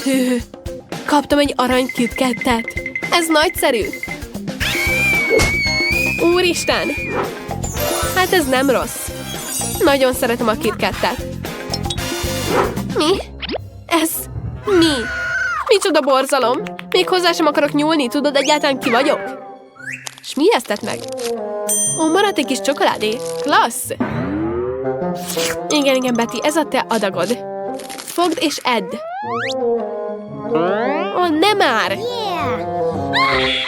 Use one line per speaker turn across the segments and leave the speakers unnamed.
Hű, kaptam egy arany KitKatet. Ez nagyszerű. Úristen! Hát ez nem rossz. Nagyon szeretem a KitKatet. Mi? Ez mi? Micsoda borzalom! Még hozzá sem akarok nyúlni, tudod egyáltalán ki vagyok? És mi eszted meg? Ó, maradt egy kis csokoládé. Klassz! Igen, Betty, ez a te adagod. Fogd és edd. Ó, nem már!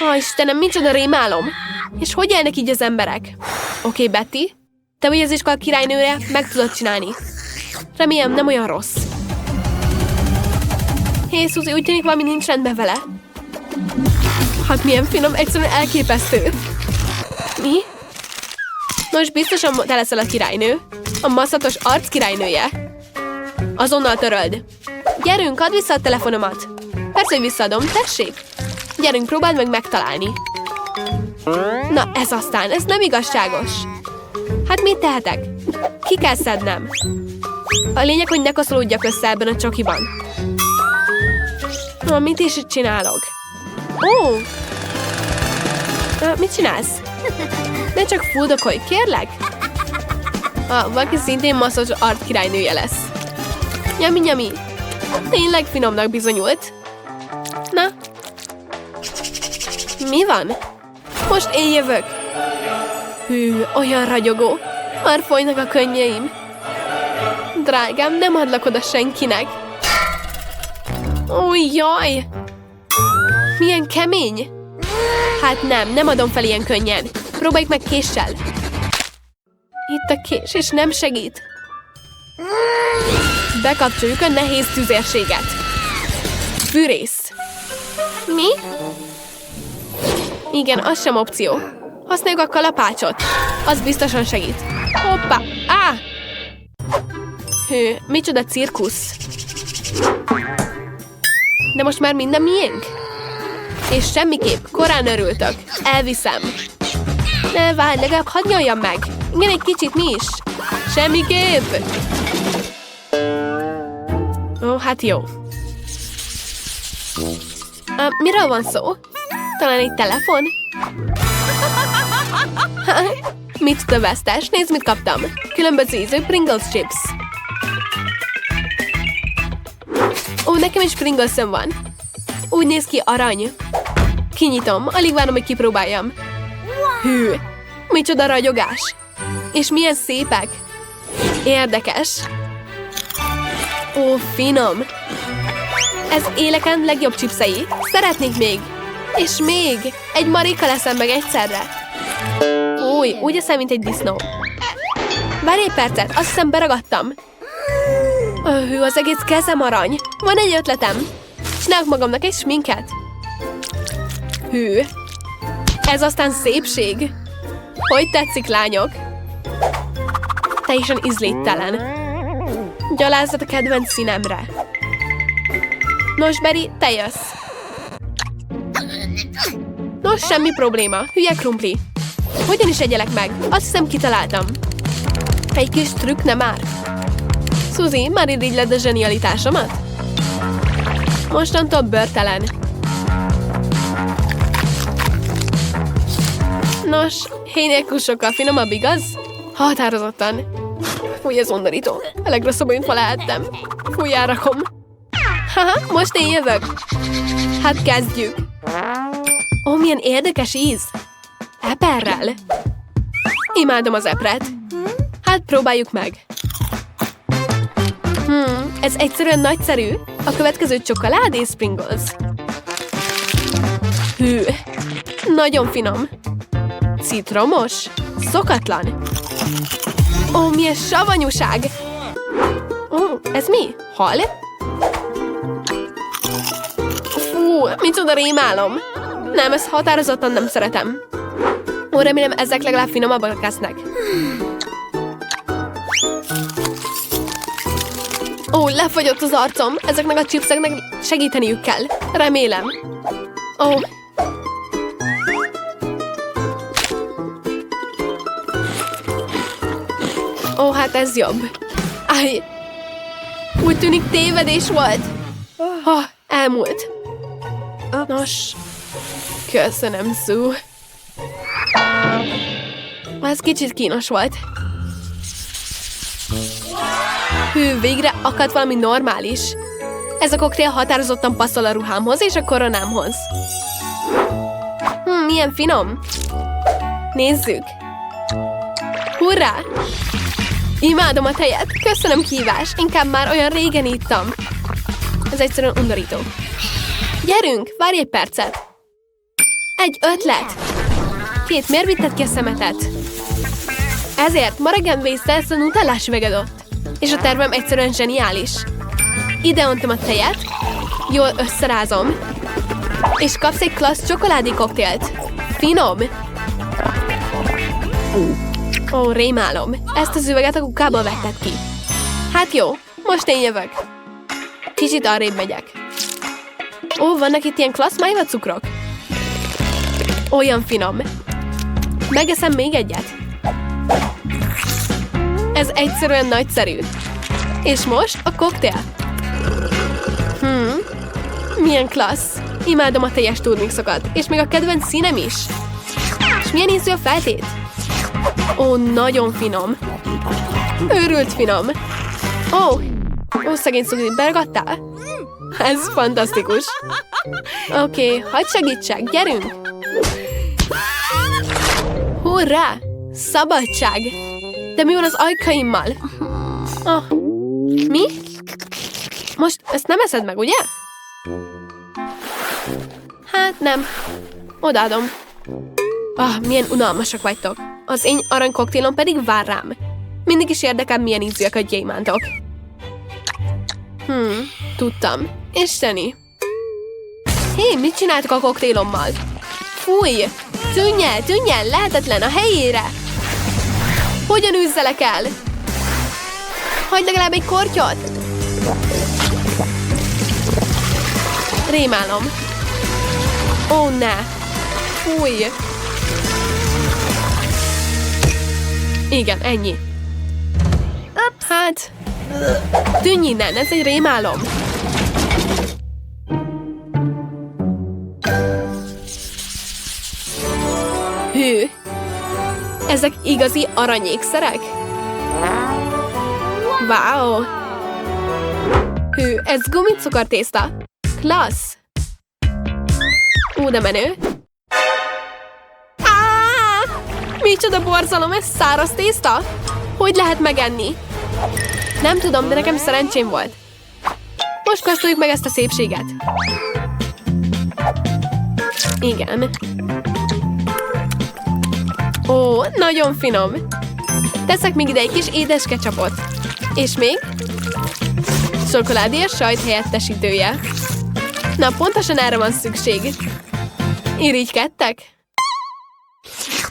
Ó, Istenem, micsoda rémálom! És hogy élnek így az emberek? Oké, Betty, te vagy az iskola királynője, meg tudod csinálni. Remélem, nem olyan rossz. Hé, Suzy, úgy tűnik, valami nincs rendben vele. Hát milyen finom, egyszerűen elképesztő. Mi? Nos, biztosan te leszel a királynő. A maszatos arc királynője. Azonnal töröld. Gyerünk, add vissza a telefonomat. Persze, hogy visszaadom, tessék. Gyerünk, próbáld meg megtalálni. Na, ez aztán, ez nem igazságos. Hát mit tehetek? Ki kell szednem. A lényeg, hogy ne koszolódjak össze ebben a csokiban. Mit is itt csinálok? Ó! Mit csinálsz? Ne csak fuldokolj, kérlek? Valaki szintén masszos art királynője lesz. Nyami. Tényleg finomnak bizonyult. Na? Mi van? Most én jövök. Hű, olyan ragyogó. Már folynak a könnyeim. Drágám, nem adlak oda senkinek. Ó, jaj! Milyen kemény! Hát nem adom fel ilyen könnyen. Próbáljuk meg késsel. Itt a kés, és nem segít. Bekapcsoljuk a nehéz tüzérséget. Fűrész. Mi? Igen, az sem opció. Használjuk a kalapácsot. Az biztosan segít. Hoppá! Á! Hű, micsoda cirkusz. De most már minden miénk? És semmiképp, korán örültök. Elviszem. Ne, várj, legalább hadd nyoljam meg. Igen, egy kicsit mi is. Semmiképp. Ó, hát jó. Miről van szó? Talán egy telefon? Mit tövesztes? Nézd, mit kaptam. Különböző ízű Pringles chips. Ó, nekem is Pringles-öm van. Úgy néz ki, arany. Kinyitom, alig várom, hogy kipróbáljam. Hű, micsoda ragyogás. És milyen szépek. Érdekes. Ó, finom. Ez éleken legjobb chipsei. Szeretnék még. És még. Egy marika leszem meg egyszerre. Új, úgy eszem, mint egy disznó. Várj egy percet, azt hiszem beragadtam. Hű, az egész kezem arany. Van egy ötletem. Csinálok magamnak egy sminket. Hű. Ez aztán szépség. Hogy tetszik, lányok? Teljesen ízléttelen. Gyalázat a kedvenc színemre. Nos, Beri, te jössz. Nos, semmi probléma. Hülye krumpli. Hogyan is egyelek meg? Azt hiszem, kitaláltam. Egy kis trükk, nem már? Suzy, már irigyled a zsenialitásomat? Mostantól bőrtelen. Nos, héj nélkül sokkal finomabb, igaz? Határozottan. Fúj, ez undorító. A legrosszabb info lehettem. Fúj, elrakom. Haha, most én jövök. Hát kezdjük. Ó, milyen érdekes íz. Eperrel. Imádom az epret. Hát próbáljuk meg. Ez egyszerűen nagyszerű. A következő csokoládé Pringles. Hű, nagyon finom. Citromos, szokatlan. Ó, milyen savanyúság. Ó, ez mi? Hal? Fú, micsoda rémálom. Nem, ezt határozottan nem szeretem. Ó, remélem ezek legalább finomabbak lesznek. Ó, lefagyott az arcom. Ezeknek a chipseknek segíteniük kell. Remélem. Ó. Ó, hát ez jobb. Áj. Úgy tűnik tévedés volt. Elmúlt. Nos, köszönöm, Sue. Ez kicsit kínos volt. Hű, végre akadt valami normális. Ez a koktél határozottan passzol a ruhámhoz és a koronámhoz. Milyen finom. Nézzük. Hurrá! Imádom a tejet. Köszönöm, kihívás. Inkább már olyan régen ittam. Ez egyszerűen undorító. Gyerünk, várj egy percet. Egy ötlet. Kate, miért vitted ki a szemetet? Ezért ma reggel vészte ezt a nutellás üveget. És a tervem egyszerűen zseniális. Ide öntöm a tejet, jól összerázom, és kapsz egy klassz csokoládé koktélt. Finom! Ó, rémálom. Ezt az üveget a kukából vetted ki. Hát jó, most én jövök. Kicsit arrébb megyek. Ó, vannak itt ilyen klassz májva cukrok? Olyan finom. Megeszem még egyet. Ez egyszerűen nagyszerű. És most a koktél. Milyen klassz. Imádom a teljes turmixokat, és még a kedvenc színem is. És milyen ízű a feltét? Ó, nagyon finom. Őrült finom. Ó, szegény Suzy, beragadtál? Ez fantasztikus. Oké, hadd segítsek, gyerünk! Hurrá! Szabadság! De mi van az ajkaimmal? Mi? Most ezt nem eszed meg, ugye? Hát nem. Odaadom. Milyen unalmasak vagytok. Az én arany koktélom pedig vár rám. Mindig is érdekel, milyen ízűek a gyémántok. Tudtam. Isteni. Hé, mit csináltok a koktélommal? Fúj! Tűnj el, lehetetlen, a helyére! Hogyan üzzelek el? Hagyd legalább egy kortyot! Rémálom. Ó, ne! Fúj! Igen, ennyi. Hát... Tűnj innen, ez egy rémálom. Hű! Ezek igazi aranyékszerek? Wow! Hű, ez gumicukortészta. Klassz! De menő. Micsoda borzalom, ez száraz tészta? Hogy lehet megenni? Nem tudom, de nekem szerencsém volt. Most kóstoljuk meg ezt a szépséget. Igen. Ó, nagyon finom. Teszek még ide egy kis édes ketchupot. És még? Csokoládé és sajt helyettesítője. Na, pontosan erre van szükség. Irigykedtek?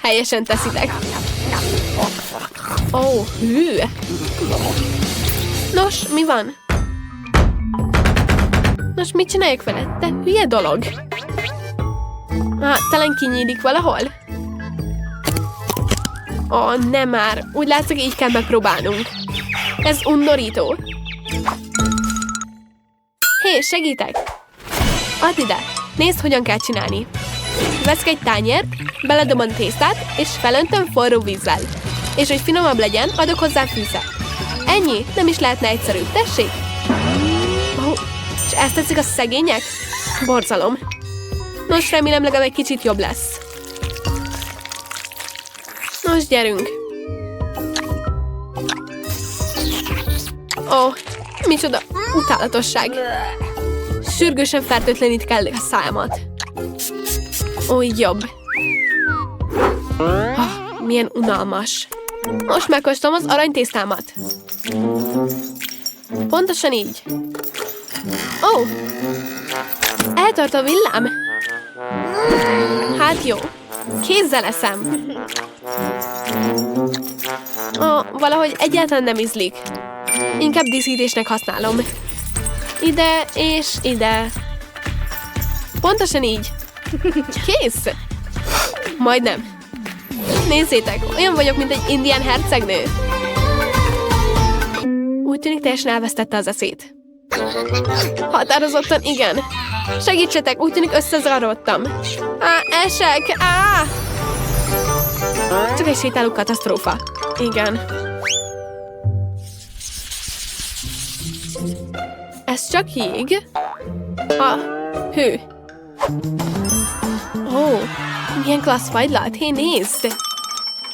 Helyesen teszitek. Ó, hű. Nos, mi van? Nos, mit csináljuk vele? Te hülye dolog. Talán kinyílik valahol? Nem már. Úgy látszik, így kell megpróbálnunk. Ez undorító. Hé, segítek! Add ide! Nézd, hogyan kell csinálni. Veszek egy tányért, beledobom a tésztát, és felöntöm forró vízzel. És hogy finomabb legyen, adok hozzá fűszert. Ennyi, nem is lehetne egyszerűbb, tessék! És ezt tetszik a szegények? Borzalom. Nos, remélem legalább egy kicsit jobb lesz. Nos, gyerünk! Micsoda utálatosság! Sürgősen fertőtlenít kell a szájamat. Így jobb. Milyen unalmas. Most megkóstolom az aranytésztámat. Pontosan így. Eltart a villám. Hát jó. Kézzel eszem. Valahogy egyáltalán nem ízlik. Inkább díszítésnek használom. Ide és ide. Pontosan így. Kész. Majdnem. Nézzétek, olyan vagyok, mint egy indián hercegnő. Úgy tűnik, teljesen elvesztette az eszét. Határozottan igen. Segítsetek, úgy tűnik összezavarodtam. Esek! Csak egy sétáló katasztrófa. Igen. Ez csak jég? Hő. Ó, milyen klassz fagylalt. Hé, nézd!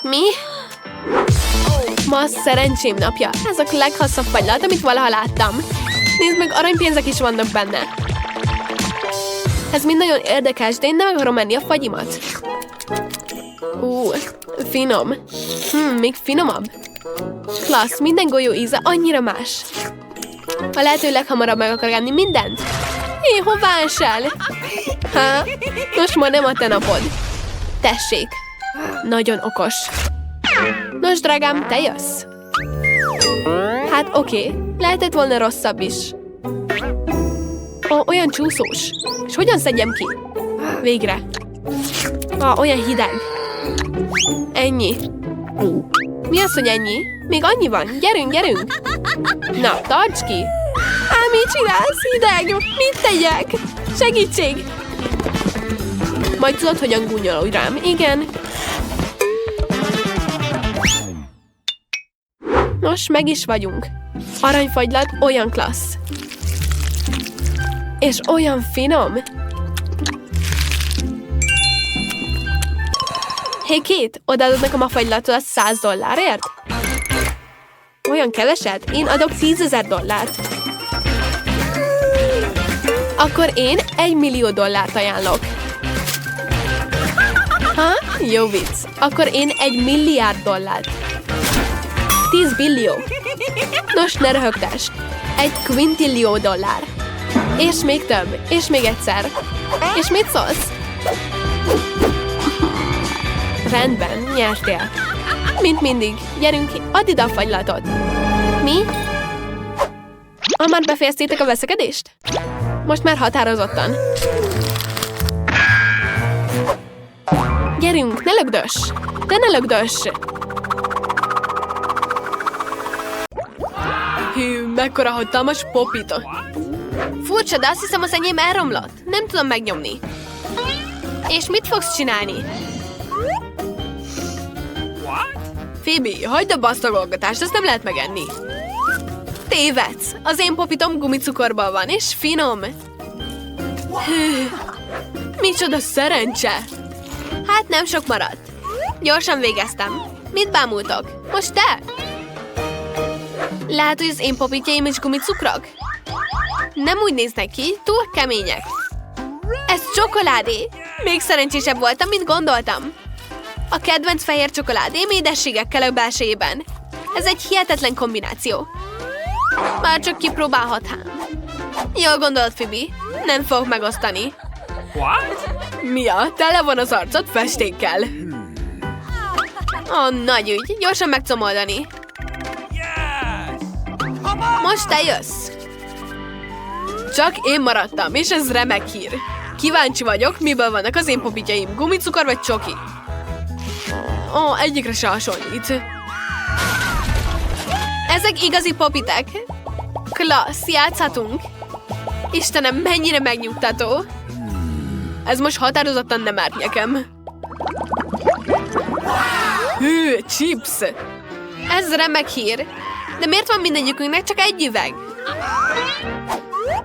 Mi? Ma szerencsém napja. Ez a leghosszabb fagylalt, amit valaha láttam. Nézd meg, aranypénzek is vannak benne. Ez mind nagyon érdekes, de én nem akarom menni a fagyimat. Finom. Még finomabb. Klassz, minden golyó íze annyira más. A lehető leghamarabb meg akar enni mindent. Hé, hová esel? Nos, ma nem a te napod. Tessék. Nagyon okos. Nos, drágám, te jössz. Hát oké, lehetett volna rosszabb is. Olyan csúszós. És hogyan szedjem ki? Végre. Olyan hideg. Ennyi. Mi az, hogy ennyi? Még annyi van. Gyerünk, gyerünk. Na, tarts ki. Mit csinálsz? Hideg. Mit tegyek? Segítség. Majd tudod, hogyan gúnyolódj rám. Igen. Nos, meg is vagyunk. Aranyfagylat olyan klassz. És olyan finom. Hé, Kate, odaadod nekem a fagylatot $100? Olyan keveset? Én adok $10,000. Akkor én $1 millió ajánlok. Jó vicc. Akkor én $1 milliárd. 10 billió. Nos, ne röhögtess. $1 quintillió. És még több. És még egyszer. És mit szólsz? Rendben, nyertél. Mint mindig. Gyerünk, add ide a fagylatot. Mi? Már befejeztétek a veszekedést? Most már határozottan. Gyerünk, ne lögdöss! De ne lögdöss! Hű, mekkora hatalmas popita! Furcsa, de azt hiszem, az enyém elromlott. Nem tudom megnyomni. És mit fogsz csinálni? Phoebe, hagyd abba a szagolgatást, ezt nem lehet megenni. Tévedsz! Az én popitom gumicukorban van, és finom. Hű, micsoda szerencse! Hát nem sok maradt. Gyorsan végeztem. Mit bámultok? Most te? Lehet, hogy az én popitjaim is gumicukrok? Nem úgy néznek ki, túl kemények. Ez csokoládé! Még szerencsésebb voltam, mint gondoltam. A kedvenc fehér csokoládém édességekkel a belsejében. Ez egy hihetetlen kombináció. Már csak kipróbálhatnám. Jól gondolod, Phoebe. Nem fogok megosztani. Mia, tele van az arcod festékkel. Nagy ügy. Gyorsan megcomoldani. Most te jössz. Csak én maradtam, és ez remek hír. Kíváncsi vagyok, miből vannak az én popitjaim. Gumicukor vagy csoki? Egyikre se hasonlít. Ezek igazi popitek. Klassz, játszhatunk. Istenem, mennyire megnyugtató. Ez most határozottan nem árt nekem. Hű, chips. Ez remek hír. De miért van mindegyikünknek csak egy üveg?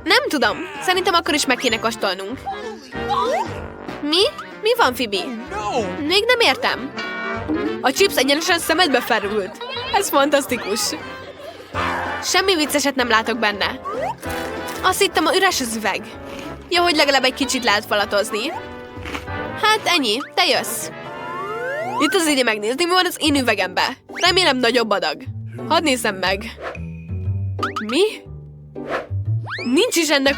Nem tudom. Szerintem akkor is meg kéne kóstolnunk. Mi? Mi van, Phoebe? Még nem értem. A chips egyenesen szemedbe felült. Ez fantasztikus. Semmi vicceset nem látok benne. Azt hittem, a üres az üveg. Jó, hogy legalább egy kicsit lehet falatozni. Hát ennyi, te jössz. Itt az idő megnézni, mi van az én üvegembe. Remélem nagyobb adag. Hadd nézzem meg. Mi? Nincs is ennek...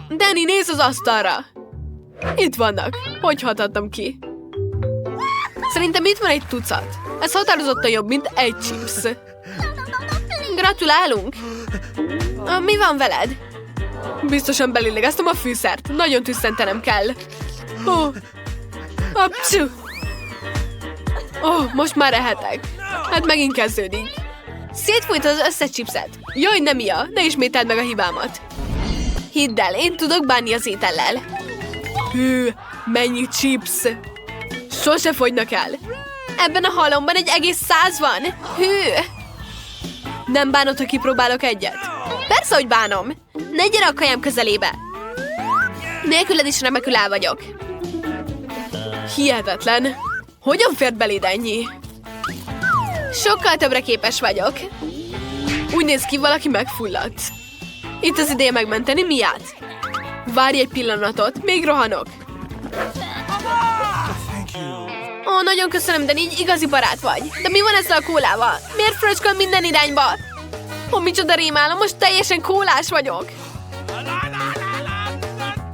Danny, nézz az asztalra. Itt vannak. Hogy hatottam ki? Szerintem itt van egy tucat. Ez határozottan jobb, mint egy chips. Gratulálunk! Mi van veled? Biztosan belélegeztem a fűszert. Nagyon tüsszentenem kell. Most már ehetek. Hát megint kezdődik. Szétfújtad az összes chipset. Jaj, nem Mia, ne ismételd meg a hibámat. Hidd el, én tudok bánni az étellel. Hű, mennyi chips. Sose fogynak el. Ebben a halomban egy egész 100 van. Hű. Nem bánod, ha kipróbálok egyet? Persze, hogy bánom. Ne gyere a kajám közelébe. Nélküled is remekül el vagyok. Hihetetlen. Hogyan fért beléd ennyi? Sokkal többre képes vagyok. Úgy néz ki, valaki megfulladt. Itt az ideje megmenteni Miát. Várj egy pillanatot, még rohanok. Ó, nagyon köszönöm, de így igazi barát vagy. De mi van ezzel a kólával? Miért fröcskön minden irányba? Ó, micsoda rémálom, most teljesen kólás vagyok.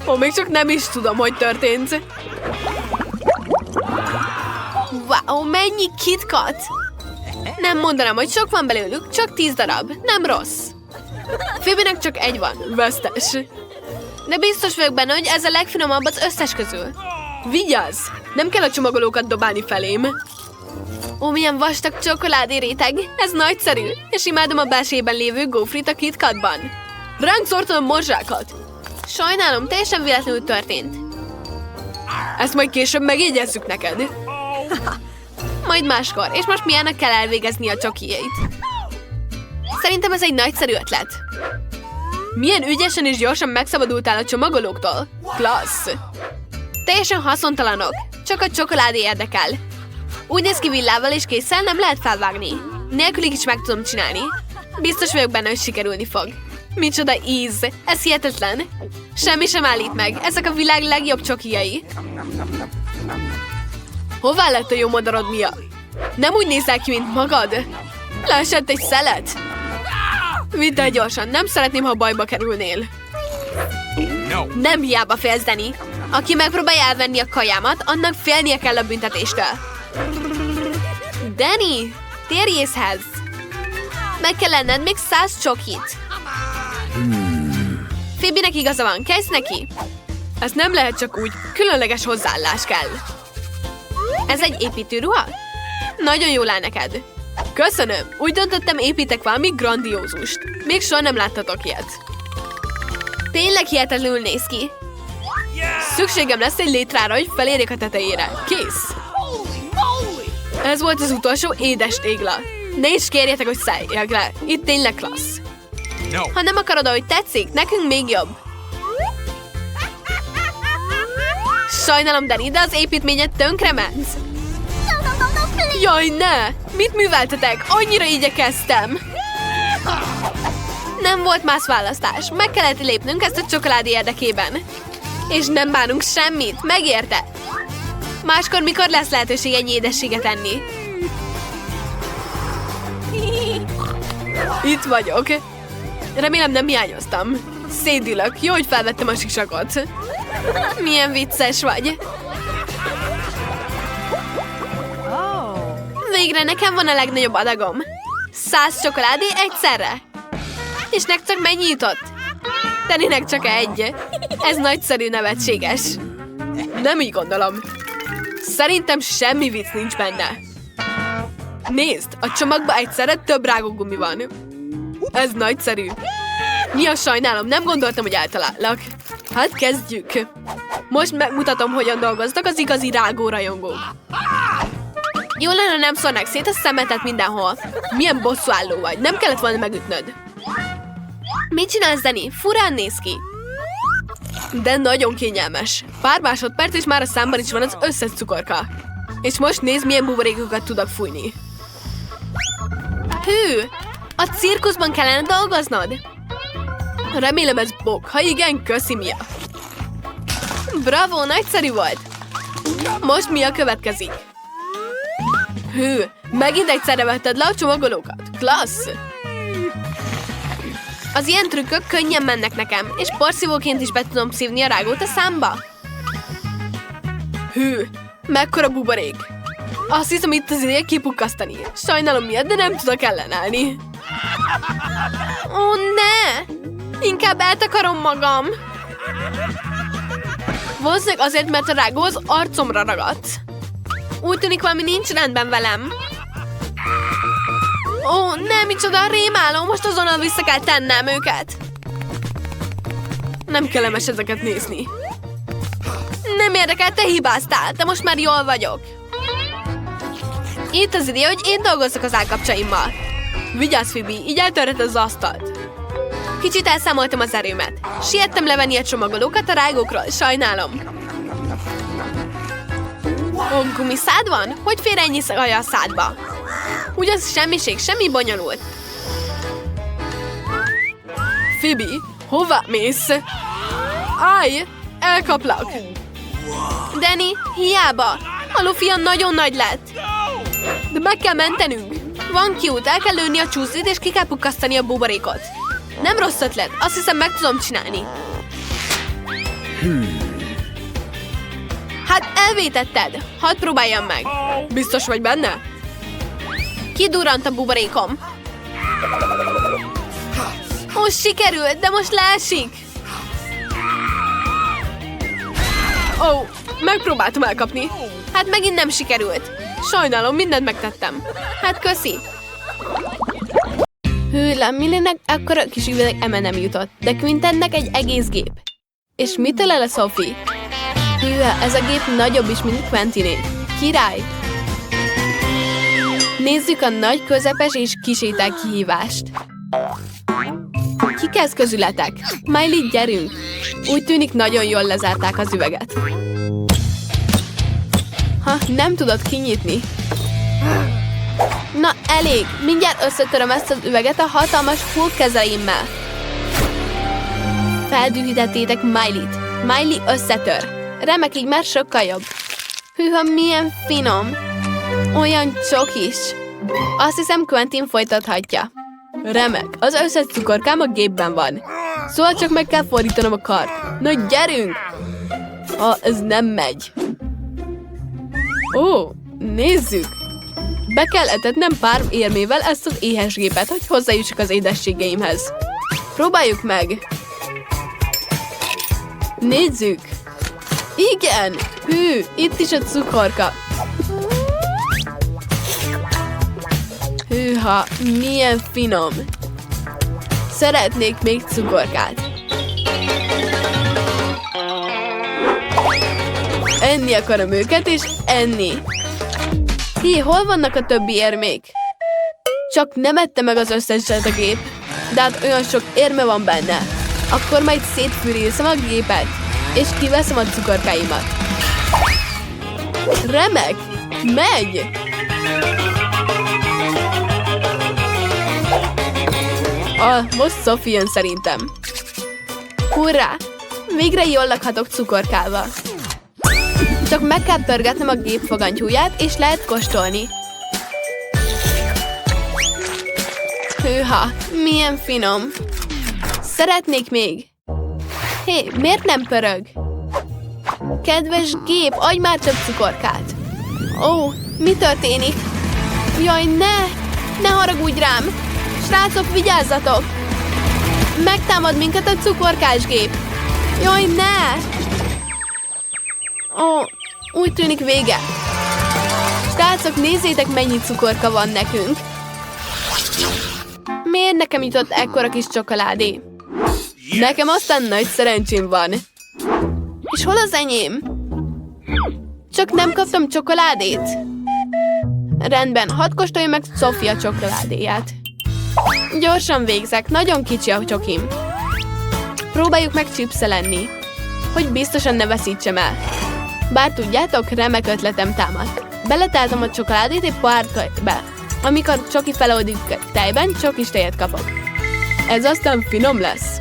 Ó, még csak nem is tudom, hogy történt. Wow, mennyi KitKat! Nem mondanám, hogy sok van belőlük, csak 10 darab. Nem rossz. Phoebe-nek csak egy van, vesztes. De biztos vagyok benne, hogy ez a legfinomabb az összes közül. Vigyázz! Nem kell a csomagolókat dobálni felém. Ó, milyen vastag csokoládé réteg. Ez nagyszerű. És imádom a belsejében lévő gófrit a KitKatban. Ránk szórtam a morzsákat. Sajnálom, teljesen véletlenül történt. Ezt majd később megjegyezzük neked. Majd máskor, és most Miának kell elvégezni a csokijait. Szerintem ez egy nagyszerű ötlet. Milyen ügyesen és gyorsan megszabadultál a csomagolóktól? Klassz! Teljesen haszontalanok. Csak a csokoládé érdekel. Úgy néz ki, villával és késszel nem lehet felvágni. Nélkülig is meg tudom csinálni. Biztos vagyok benne, hogy sikerülni fog. Micsoda íz! Ez hihetetlen! Semmi sem állít meg. Ezek a világ legjobb csokijai. Hová lett a jó madarod, Mia? Nem úgy nézel ki, mint magad? Leesett egy szelet? Vidd el gyorsan, nem szeretném, ha bajba kerülnél. No. Nem hiába félsz, Danny. Aki megpróbálja elvenni a kajámat, annak félnie kell a büntetéstől. Danny, térj észhez! Meg kell lenned még 100 csokit. Phoebe-nek igaza van, kezd neki. Ez nem lehet csak úgy, különleges hozzáállás kell. Ez egy építőruha? Nagyon jól áll neked. Köszönöm, úgy döntöttem, építek valami grandiózust. Még soha nem láttatok ilyet. Tényleg hihetetlenül néz ki. Szükségem lesz egy létrára, hogy felérjek a tetejére. Kész. Ez volt az utolsó édes tégla. Ne is kérjetek, hogy szálljak le. Itt tényleg klassz. Ha nem akarod, ahogy tetszik, nekünk még jobb. Sajnálom, Danny, de az építményed tönkrement. Jaj, ne! Mit műveltetek? Annyira igyekeztem. Nem volt más választás. Meg kellett lépnünk ezt a csokoládé érdekében. És nem bánunk semmit. Megérte? Máskor mikor lesz lehetőség ennyi édességet enni? Itt vagyok. Remélem nem hiányoztam. Szédülök. Jó, hogy felvettem a sisakot. Milyen vicces vagy. Végre nekem van a legnagyobb adagom. 100 csokoládé egyszerre. És nektek mennyi jutott? Dannynek csak egy. Ez nagyszerű, nevetséges. Nem így gondolom. Szerintem semmi vicc nincs benne. Nézd, a csomagban egyszerre több rágógumi van. Ez nagyszerű. Mia, sajnálom, nem gondoltam, hogy eltalállak. Hát kezdjük. Most megmutatom, hogyan dolgoznak az igazi rágórajongók. Jó lenne, nem szórnák szét a szemetet mindenhol. Milyen bosszúálló vagy, nem kellett volna megütnöd. Mit csinálsz, Danny? Furán néz ki. De nagyon kényelmes. Pár másodperc, és már a számban is van az összes cukorka. És most nézd, milyen buborékokat tudok fújni. Hű! A cirkuszban kellene dolgoznod? Remélem ez bok. Ha igen, köszi, Mia. Bravo, nagyszerű volt. Most Mia következik. Hű, megint egyszerre vetted le a csomagolókat. Klassz! Az ilyen trükkök könnyen mennek nekem, és porszívóként is be tudom szívni a rágót a számba. Hű, mekkora buborék. Azt hiszem, itt az ideje kipukkasztani. Sajnálom miatt, de nem tudok ellenállni. Ó, ne! Inkább eltakarom magam. Valószínűleg azért, mert a rágó az arcomra ragadt. Úgy tűnik, valami nincs rendben velem. Ó, nem, micsoda rémálom, most azonnal vissza kell tennem őket. Nem kellemes ezeket nézni. Nem érdekel, te hibáztál, de most már jól vagyok. Itt az ideje, hogy én dolgozzak az állkapcsaimmal. Vigyázz, Phoebe, így eltörheted az asztalt. Kicsit elszámoltam az erőmet. Siettem levenni a csomagolókat a rágókról, sajnálom. Ó, gumiszád van? Hogy fér ennyi szaja a szádba? Ugyan semmiség, semmi bonyolult. Phoebe, hova mész? Állj, elkaplak. Danny, hiába. A Luffy nagyon nagy lett. De meg kell mentenünk. Van kiút, el kell lőni a csúszlit, és ki kell pukkasztani a buborékot. Nem rossz ötlet, azt hiszem meg tudom csinálni. Hát elvétetted. Hadd próbáljam meg. Biztos vagy benne? Kidurrant a buborékom. Ó, sikerült, de most leesik. Ó, megpróbáltam elkapni. Hát megint nem sikerült. Sajnálom, mindent megtettem. Hát köszi. Hűlem, Millének akkora kis üveg M&M jutott, de Quintennek egy egész gép. És mitől el a Sophie? Hűha, ez a gép nagyobb is, mint Quentiné. Király! Nézzük a nagy, közepes és kisétel kihívást. Kik ez közületek? Miley, gyerünk! Úgy tűnik, nagyon jól lezárták az üveget. Ha, nem tudod kinyitni. Na, elég! Mindjárt összetöröm ezt az üveget a hatalmas fullkezeimmel. Feldühítettétek Miley-t. Miley összetör. Remek, így már sokkal jobb. Hűha, milyen finom. Olyan csokis. Azt hiszem, Quentin folytathatja. Remek, az összes cukorkám a gépben van. Szóval csak meg kell fordítanom a kart. Na, gyerünk! Ez nem megy. Ó, nézzük! Be kell etetnem pár érmével ezt az éhes gépet, hogy hozzájussak az édességeimhez. Próbáljuk meg! Nézzük! Igen! Hű, itt is a cukorka. Hűha, milyen finom! Szeretnék még cukorkát. Enni akarom őket, és enni. Hé, hol vannak a többi érmék? Csak nem ette meg az összeset a gép. De hát olyan sok érme van benne. Akkor majd szétfűrészem a gépet, és kiveszem a cukorkáimat. Remek! Megy! Most Sophie jön szerintem. Hurrá! Végre jól lakhatok cukorkával. Csak meg kell pörgetnem a gép fogantyúját, és lehet kóstolni. Hűha, milyen finom. Szeretnék még. Hé, miért nem pörög? Kedves gép, adj már több cukorkát. Ó, mi történik? Jaj, ne haragudj rám. Srácok, vigyázzatok! Megtámad minket a cukorkás gép. Jaj, ne! Ó, úgy tűnik vége. Srácok, nézzétek, mennyi cukorka van nekünk. Miért nekem jutott ekkora kis csokoládé? Nekem aztán nagy szerencsém van. És hol az enyém? Csak nem kaptam csokoládét? Rendben, hadd kóstoljam meg Sofia csokoládéját. Gyorsan végzek, nagyon kicsi a csokim. Próbáljuk meg chipszelenni, hogy biztosan ne veszítsem el. Bár tudjátok, remek ötletem támad. Beletáltam a csokoládét egy pártbe. Amikor csoki feloldjuk tejben, csokis tejet kapok. Ez aztán finom lesz.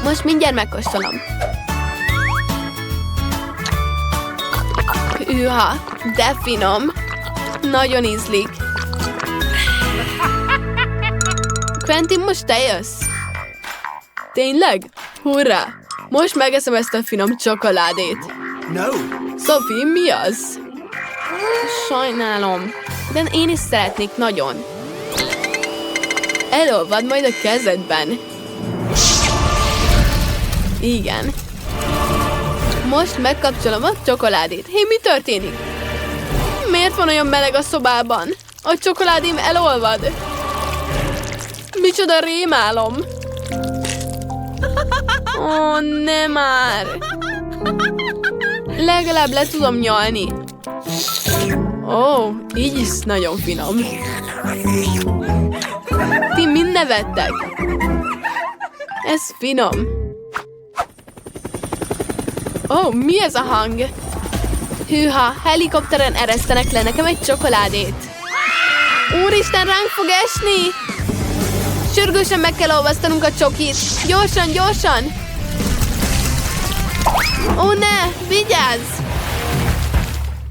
Most mindjárt megkóstolom. Hűha, de finom. Nagyon ízlik. Quentin, most te jössz? Tényleg? Hurrá! Most megeszem ezt a finom csokoládét.
No.
Sophie, mi az? Sajnálom, de én is szeretnék nagyon. Elolvad majd a kezedben. Igen. Most megkapcsolom a csokoládét. Hé, mi történik? Miért van olyan meleg a szobában? A csokoládém elolvad. Micsoda rémálom! Ó, nem már! Legalább le tudom nyalni. Ó, így is nagyon finom. Ti mind nevettek? Ez finom. Ó, mi ez a hang? Hűha, helikopteren eresztenek le nekem egy csokoládét. Úristen, ránk fog esni! Sürgősen meg kell olvasztanunk a csokit. Gyorsan, gyorsan! Ó, ne! Vigyázz!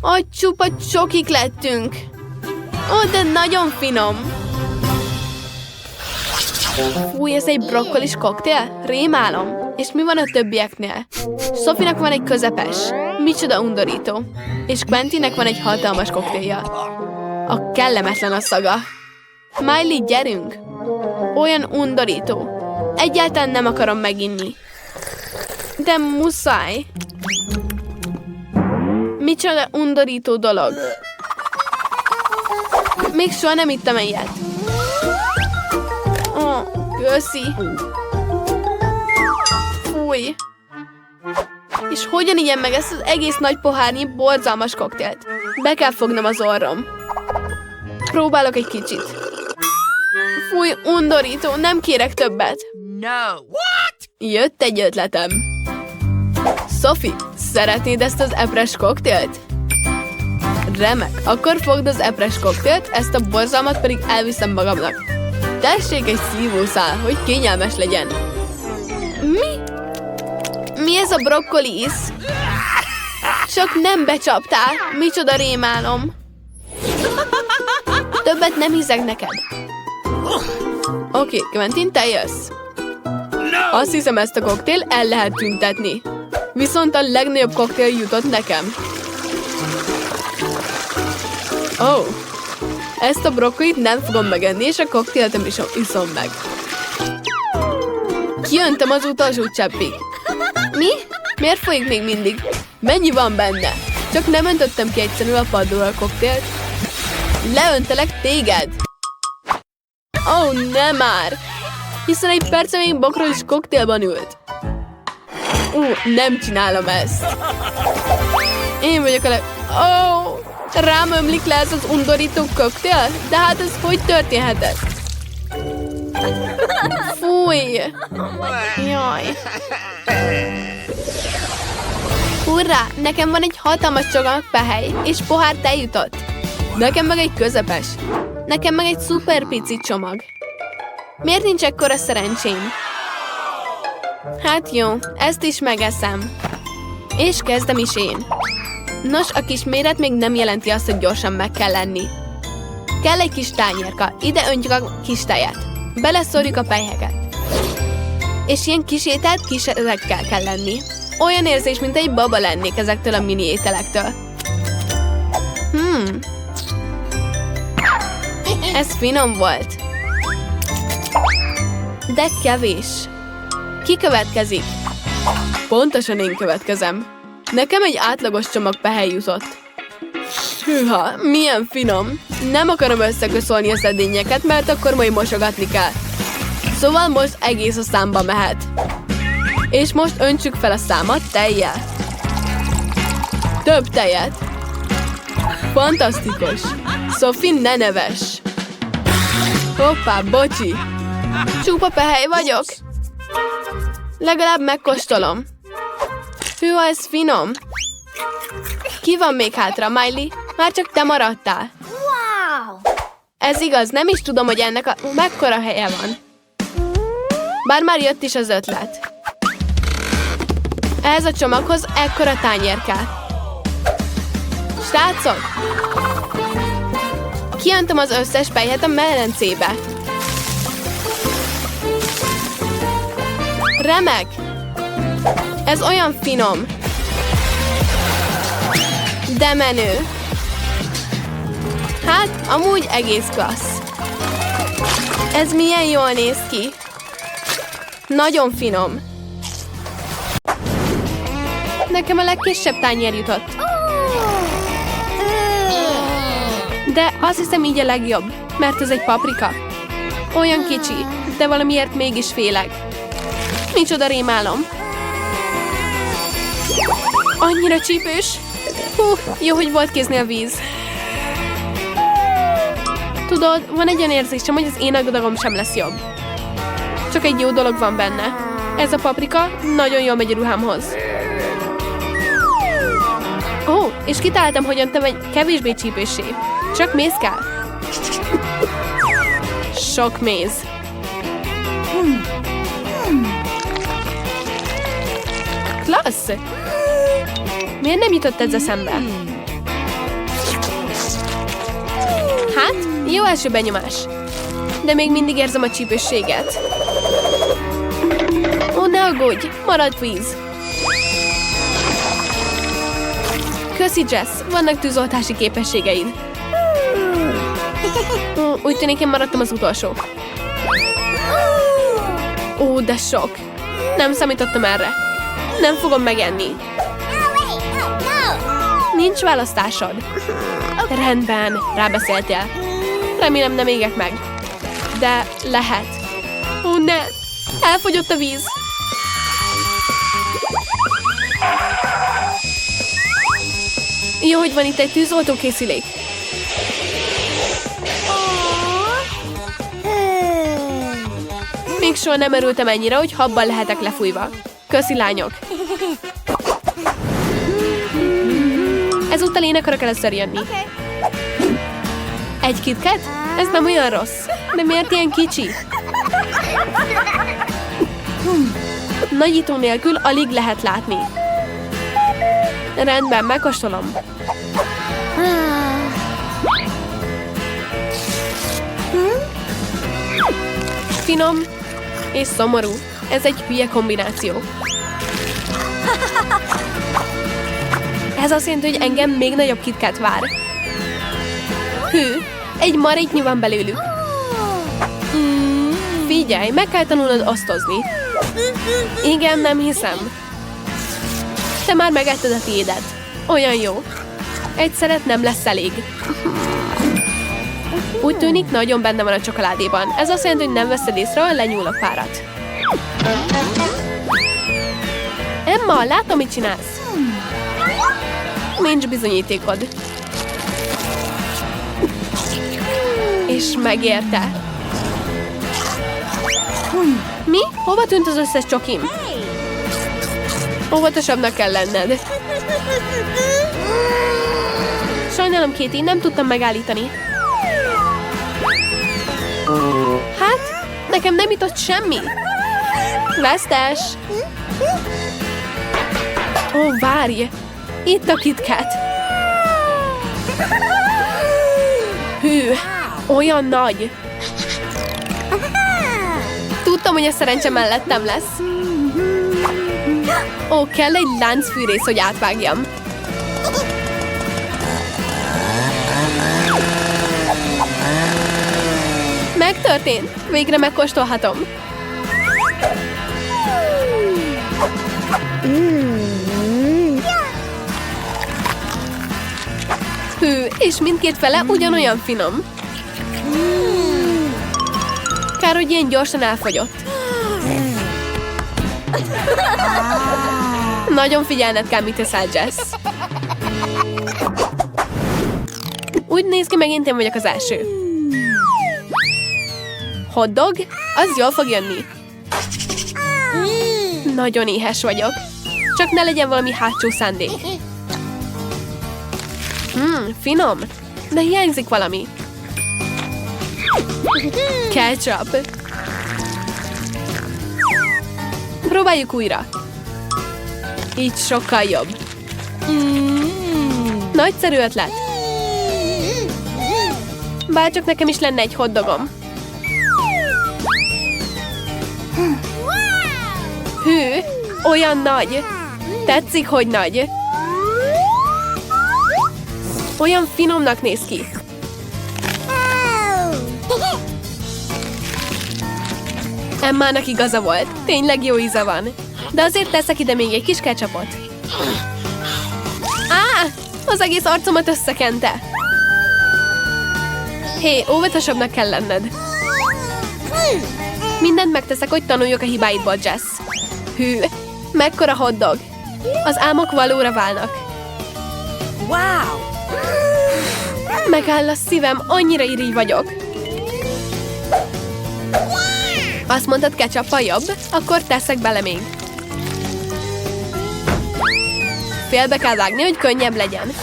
Ó, csupa csokik lettünk. Ó, de nagyon finom. Fúj, ez egy brokkolis koktél? Rémálom. És mi van a többieknél? Sophie-nak van egy közepes. Micsoda undorító. És Quentinnek van egy hatalmas koktélja. A kellemetlen a szaga. Miley, gyerünk! Olyan undorító. Egyáltalán nem akarom meginni. De muszáj. Micsoda undorító dolog. Még soha nem ittam ilyet. Ó, köszi. Fúj. És hogyan igyen meg ezt az egész nagy pohárnyi borzalmas koktélt? Be kell fognom az orrom. Próbálok egy kicsit. Fúj, undorító, nem kérek többet.
No. What?
Jött egy ötletem. Sophie, szeretnéd ezt az epres koktélt? Remek, akkor fogd az epres koktélt, ezt a borzalmat pedig elviszem magamnak. Tessék egy szívószál, hogy kényelmes legyen. Mi? Mi ez a brokkoli íz? Csak nem becsaptál. Micsoda rémálom. Többet nem hiszek neked. Oké, Quentin, te jössz. Azt hiszem, ezt a koktél el lehet tüntetni. Viszont a legnagyobb koktél jutott nekem. Ó, ezt a brokkolit nem fogom megenni, és a koktélt nem is iszom meg. Kijöntem az utolsó cseppig. Mi? Miért folyik még mindig? Mennyi van benne? Csak nem öntöttem ki egyszerűen a padról a koktélt. Leöntelek téged! Ó, nem már! Hiszen egy perce még bokról is koktélban ült. Nem csinálom ezt. Én vagyok a Ó, rám ömlik le ez az undorító koktél? De hát ez hogy történhetett? Fúj! Jaj! Hurrá! Nekem van egy hatalmas csomag pehely, és pohár tej jutott. Nekem meg egy közepes. Nekem meg egy szuper pici csomag. Miért nincs ekkora szerencsém? Hát jó, ezt is megeszem. És kezdem is én. Nos, a kis méret még nem jelenti azt, hogy gyorsan meg kell lenni. Kell egy kis tányérka, ide öntjük a kis tejet. Beleszórjuk a pelyheket. És ilyen kis ételt kíséretekkel kell lenni. Olyan érzés, mint egy baba lennék ezektől a mini ételektől. Ez finom volt. De kevés. Ki következik? Pontosan én következem. Nekem egy átlagos csomag pehely jutott. Hűha, milyen finom. Nem akarom összeköszolni a szedényeket, mert akkor majd mosogatni kell. Szóval most egész a számba mehet. És most öntsük fel a számat tejjel. Több tejet. Fantasztikus. Sophie, ne nevess. Hoppá, bocsi. Csupa pehely vagyok. Legalább megkóstolom. Hűha, ez finom. Ki van még hátra, Miley? Már csak te maradtál.
Wow.
Ez igaz, nem is tudom, hogy ennek mekkora helye van. Bár már jött is az ötlet. Ehhez a csomaghoz ekkora tányér kell. Srácok! Kiöntöm az összes pelyhet a melencébe. Remek! Ez olyan finom. De menő. Hát, amúgy egész klassz. Ez milyen jól néz ki. Nagyon finom. Nekem a legkisebb tányér jutott. De azt hiszem így a legjobb, mert ez egy paprika. Olyan kicsi, de valamiért mégis félek. Micsoda rémálom. Annyira csípős. Hú, jó, hogy volt kéznél víz. Tudod, van egy olyan érzésem, hogy az én aggodalom sem lesz jobb. Csak egy jó dolog van benne. Ez a paprika nagyon jól megy a ruhámhoz. Ó, és kitaláltam, hogyan temegy kevésbé csípőssé. Csak méz kell. Sok méz. Klassz! Miért nem jutott ez eszembe? Hát, jó első benyomás. De még mindig érzem a csípősséget. Ó, ne aggódj, maradt víz. Köszi, Jess, vannak tűzoltási képességeid. Úgy tűnik, én maradtam az utolsó. Ó, de sok. Nem számítottam erre. Nem fogom megenni. Nincs választásod. Rendben, rábeszéltél. Remélem nem égek meg. De lehet. Ó, ne! Elfogyott a víz. Jó, hogy van itt egy tűzoltókészülék. Még soha nem örültem ennyire, hogy habban lehetek lefújva. Köszi, lányok! Ezúttal én akarok először jönni. Egy KitKat? Ez nem olyan rossz. De miért ilyen kicsi? Nagyító nélkül alig lehet látni. Rendben, megkóstolom. Finom és szomorú. Ez egy hülye kombináció. Ez azt jelenti, hogy engem még nagyobb KitKat vár. Hű, egy maréknyi van belőlük. Figyelj, meg kell tanulnod osztozni. Igen, nem hiszem. Te már megettad a tiédet. Olyan jó. Egy szeret nem lesz elég. Úgy tűnik, nagyon benne van a csokoládéban. Ez azt jelenti, hogy nem veszed észre, hogy lenyúlok párat. Emma, látom, mit csinálsz. Nincs bizonyítékod. És megérte. Mi? Hova tűnt az összes csokim? Óvatosabbnak kell lenned. Sajnálom, Katie, nem tudtam megállítani. Hát, nekem nem jutott semmi. Vesztes. Ó, várj! Itt a KitKat. Hű, olyan nagy. Tudtam, hogy a szerencse mellettem lesz. Ó, kell egy láncfűrész, hogy átvágjam. Megtörtént. Végre megkóstolhatom. Hű, és mindkét fele ugyanolyan finom. Kár, hogy ilyen gyorsan elfogyott. Nagyon figyelned kell, mit teszel, Jess. Úgy néz ki, megint én vagyok az első. Hotdog? Az jól fog jönni. Nagyon éhes vagyok. Csak ne legyen valami hátsó szándék. Finom. De hiányzik valami. Ketchup. Próbáljuk újra. Így sokkal jobb. Nagyszerű ötlet. Bárcsak nekem is lenne egy hotdogom. Hű, olyan nagy. Tetszik, hogy nagy. Olyan finomnak néz ki. Emmának igaza volt. Tényleg jó íze van. De azért teszek ide még egy kis ketchupot. Á! Az egész arcomat összekente. Hé, óvatosabbnak kell lenned. Mindent megteszek, hogy tanuljak a hibáidból, Jess. Hű, mekkora hotdog. Az álmok valóra válnak.
Wow!
Megáll a szívem, annyira irigy vagyok. Azt mondtad, ketchuppal jobb? Akkor teszek bele még. Félbe kell vágni, hogy könnyebb legyen.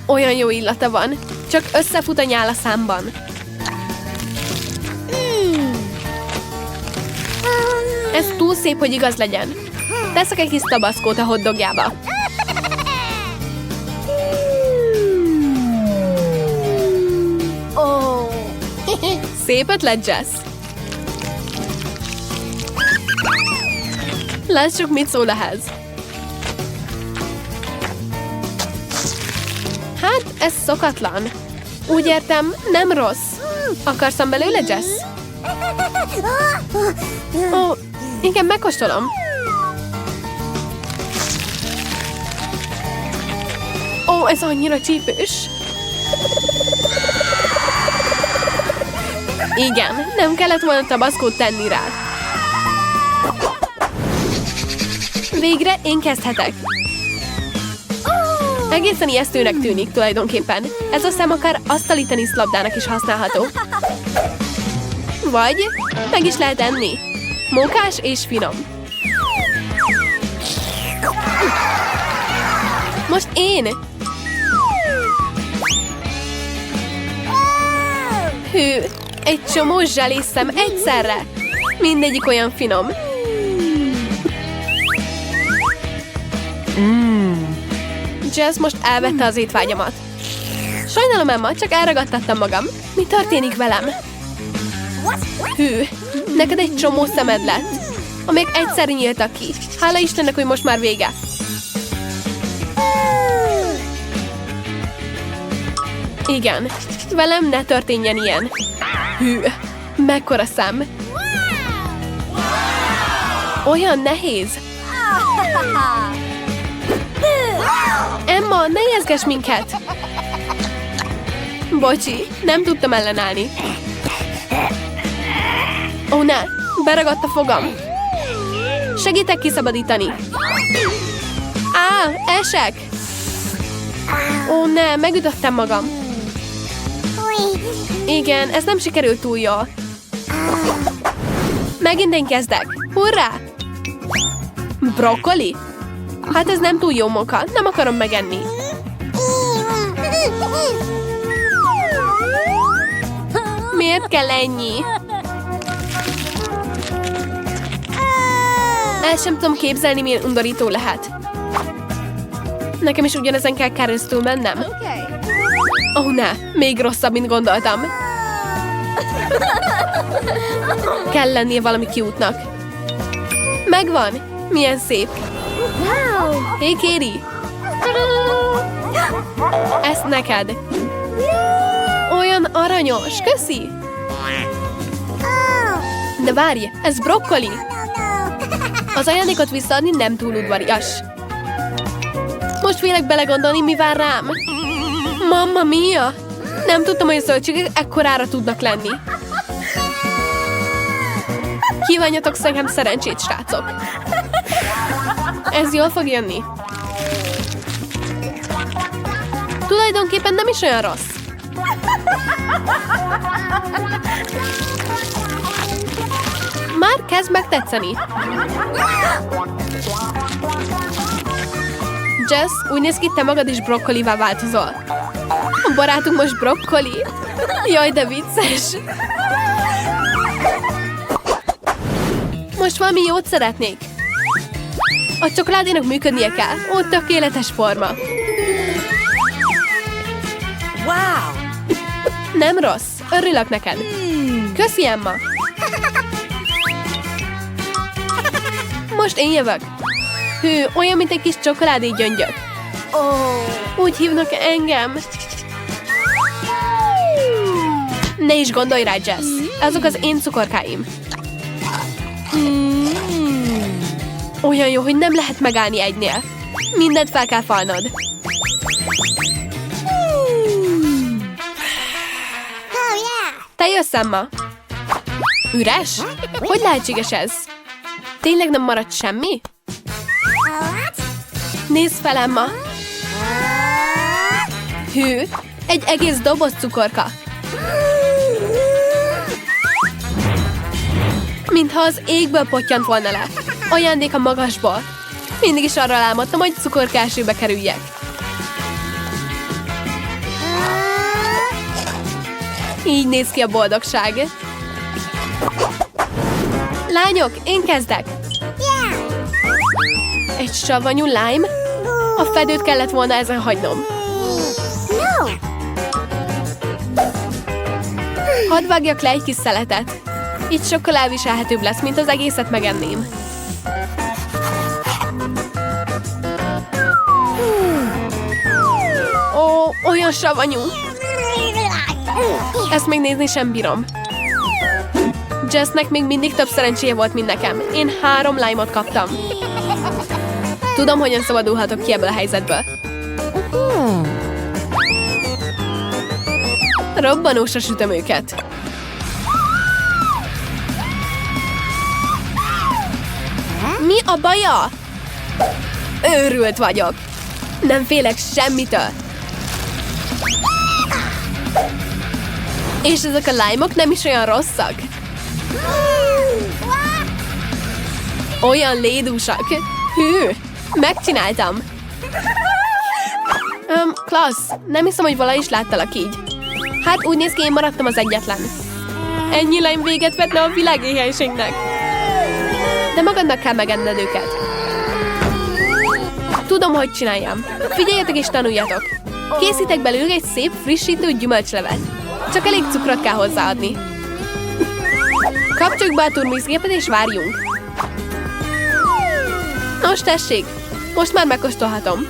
Olyan jó illata van. Csak összefut a nyál a számban. Ez túl szép, hogy igaz legyen. Teszek egy kis tabaszkót a hotdogjába. Szép ötlet, Jess. Lássuk, mit szól ehhez. Hát, ez szokatlan. Úgy értem, nem rossz. Akarszam belőle, Jess? Ó, igen, megkóstolom. Ó, ez annyira csípős. Igen, nem kellett volna tabaszkót tenni rá. Végre én kezdhetek. Egészen ijesztőnek tűnik tulajdonképpen. Ez a szem akár asztali teniszlabdának is használható. Vagy meg is lehet enni. Mókás és finom. Most én! Hű, egy csomó zselészem egyszerre. Mindegyik olyan finom. Jess most elvette az étvágyamat. Sajnálom, Emma, csak elragadtattam magam. Mi történik velem? Hű, neked egy csomó szemed lett, amelyek egyszer nyíltak ki. Hála Istennek, hogy most már vége. Igen, velem ne történjen ilyen. Hű, mekkora szem. Olyan nehéz. Emma, ne ijeszgess minket! Bocsi, nem tudtam ellenállni. Ó, ne! Beragadt a fogam. Segítek kiszabadítani. Á, esek! Ó, ne, megütöttem magam. Igen, ez nem sikerült túl jól. Megint én kezdek. Hurrá! Brokkoli? Hát ez nem túl jó munka, nem akarom megenni. Miért kell ennyi? El sem tudom képzelni, milyen undorító lehet. Nekem is ugyanezen kell keresztül mennem. Ó, ne, még rosszabb, mint gondoltam. Kell lennie valami cute-nak. Megvan! Milyen szép! Hé, Kéri! Ezt neked! Olyan aranyos! Köszi! De várj, ez brokkoli! Az ajándékot visszaadni nem túl udvarias. Most félek belegondolni, mi vár rám. Mamma mia! Nem tudtam, hogy a zöldségek ekkorára tudnak lenni. Kívánjatok nekem szerencsét, srácok! Ez jól fog jönni. Tulajdonképpen nem is olyan rossz. Már kezd megtetszeni. Jess, úgy néz ki, te magad is brokkolivá változol. A barátunk most brokkoli. Jaj, de vicces. Most valami jót szeretnék. A csokoládénak működnie kell. Ó, tökéletes forma.
Wow!
Nem rossz. Örülök neked. Köszi, Emma. Most én jövök. Hű, olyan, mint egy kis csokoládé gyöngyök. Úgy hívnak engem. Ne is gondolj rá, Jess. Azok az én cukorkáim. Olyan jó, hogy nem lehet megállni egynél. Mindent fel kell falnod. Te jössz, Emma. Üres? Hogy lehetséges ez? Tényleg nem maradt semmi? Nézd fel, Emma. Hű, egy egész doboz cukorka. Mintha az égből pottyant volna le. Ajándék a magasból. Mindig is arra álmodtam, hogy cukorkásőbe kerüljek. Így néz ki a boldogság. Lányok, én kezdek. Egy savanyú lime? A fedőt kellett volna ezen hagynom. Hadd vágjak le egy kis szeletet. Így sokkal elviselhetőbb lesz, mint az egészet megenném. Ó, olyan savanyú. Ezt még nézni sem bírom. Jessnek még mindig több szerencséje volt, mint nekem. Én 3 lime-ot kaptam. Tudom, hogyan szabadulhatok ki ebből a helyzetből. Robbanósra sütöm őket. Mi a baja? Őrült vagyok. Nem félek semmitől. És ezek a lime-ok nem is olyan rosszak. Olyan lédúsak. Hű, megcsináltam. Klassz, nem hiszem, hogy valahogy is láttalak így. Hát úgy néz ki, én maradtam az egyetlen. Ennyi lime véget vetne a világéhelységnek. De magadnak kell megenned őket. Tudom, hogy csináljam. Figyeljetek és tanuljatok. Készítek belőle egy szép, frissítő gyümölcslevet. Csak elég cukrot kell hozzáadni. Kapcsoljuk be a turmixgépet és várjunk. Nos, tessék, most már megkóstolhatom.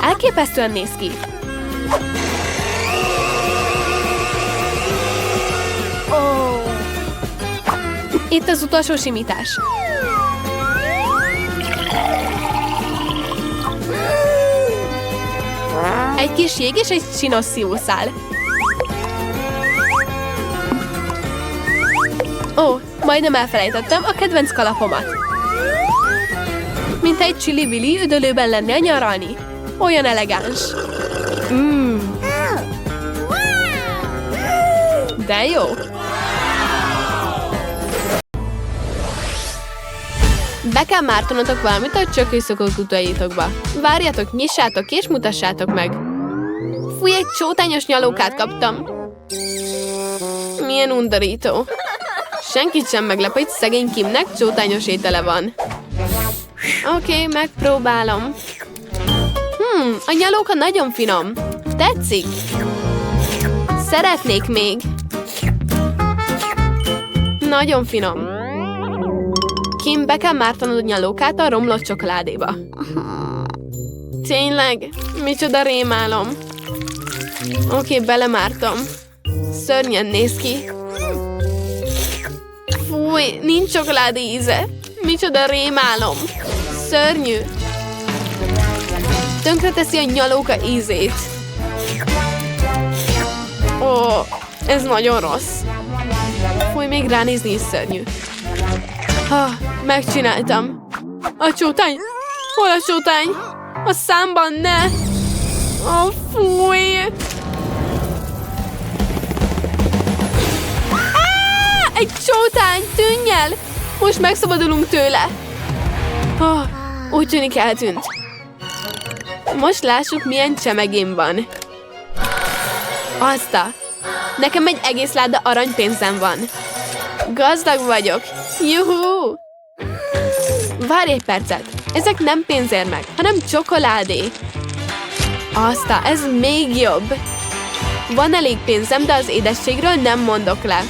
Elképesztően néz ki. Itt az utolsó simítás. Egy kis jég és egy csinos szívószál. Ó, majdnem elfelejtettem a kedvenc kalapomat. Mint egy csili-vili üdülőben lennél nyaralni. Olyan elegáns. De jó. Be kell mártonatok valamit a csökőszokók utaitokba. Várjatok, nyissátok és mutassátok meg. Fúj, egy csótányos nyalókát kaptam. Milyen undorító. Senkit sem meglep, hogy szegény Kimnek csótányos étele van. Oké, megpróbálom. A nyalóka nagyon finom. Tetszik? Szeretnék még. Nagyon finom. Kim, be kell mártanod a nyalókát a romlott csokoládéba. Tényleg? Micsoda rémálom. Oké, belemártam. Szörnyen néz ki. Fúj, nincs csokoládé íze. Micsoda rémálom. Szörnyű. Tönkreteszi a nyalóka ízét. Ó, ez nagyon rossz. Fúj, még ránézni is szörnyű. Megcsináltam. A csótány? Hol a csótány? A számban ne! Ó, fúj! Egy csótány! Tűnj el! Most megszabadulunk tőle. Úgy tűnik eltűnt. Most lássuk, milyen csemegém van. Azta! Nekem egy egész láda aranypénzem van. Gazdag vagyok. Juhú! Várj egy percet. Ezek nem pénzérmek, hanem csokoládé. Azta, ez még jobb. Van elég pénzem, de az édességről nem mondok le.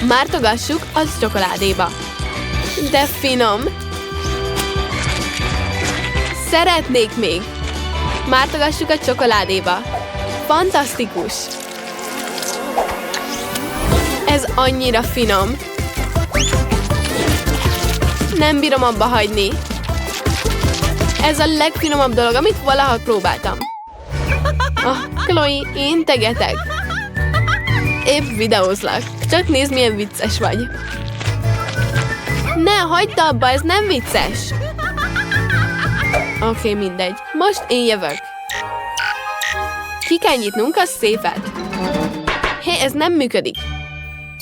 Mártogassuk az csokoládéba. De finom. Szeretnék még. Mártogassuk a csokoládéba. Fantasztikus. Ez annyira finom. Nem bírom abba hagyni. Ez a legfinomabb dolog, amit valaha próbáltam. Chloe, integetek. épp videózlak. Csak nézd, milyen vicces vagy. Ne, hagyd abba, ez nem vicces. Oké, mindegy. Most én jövök. Ki kell nyitnunk a széfet. Hé, ez nem működik.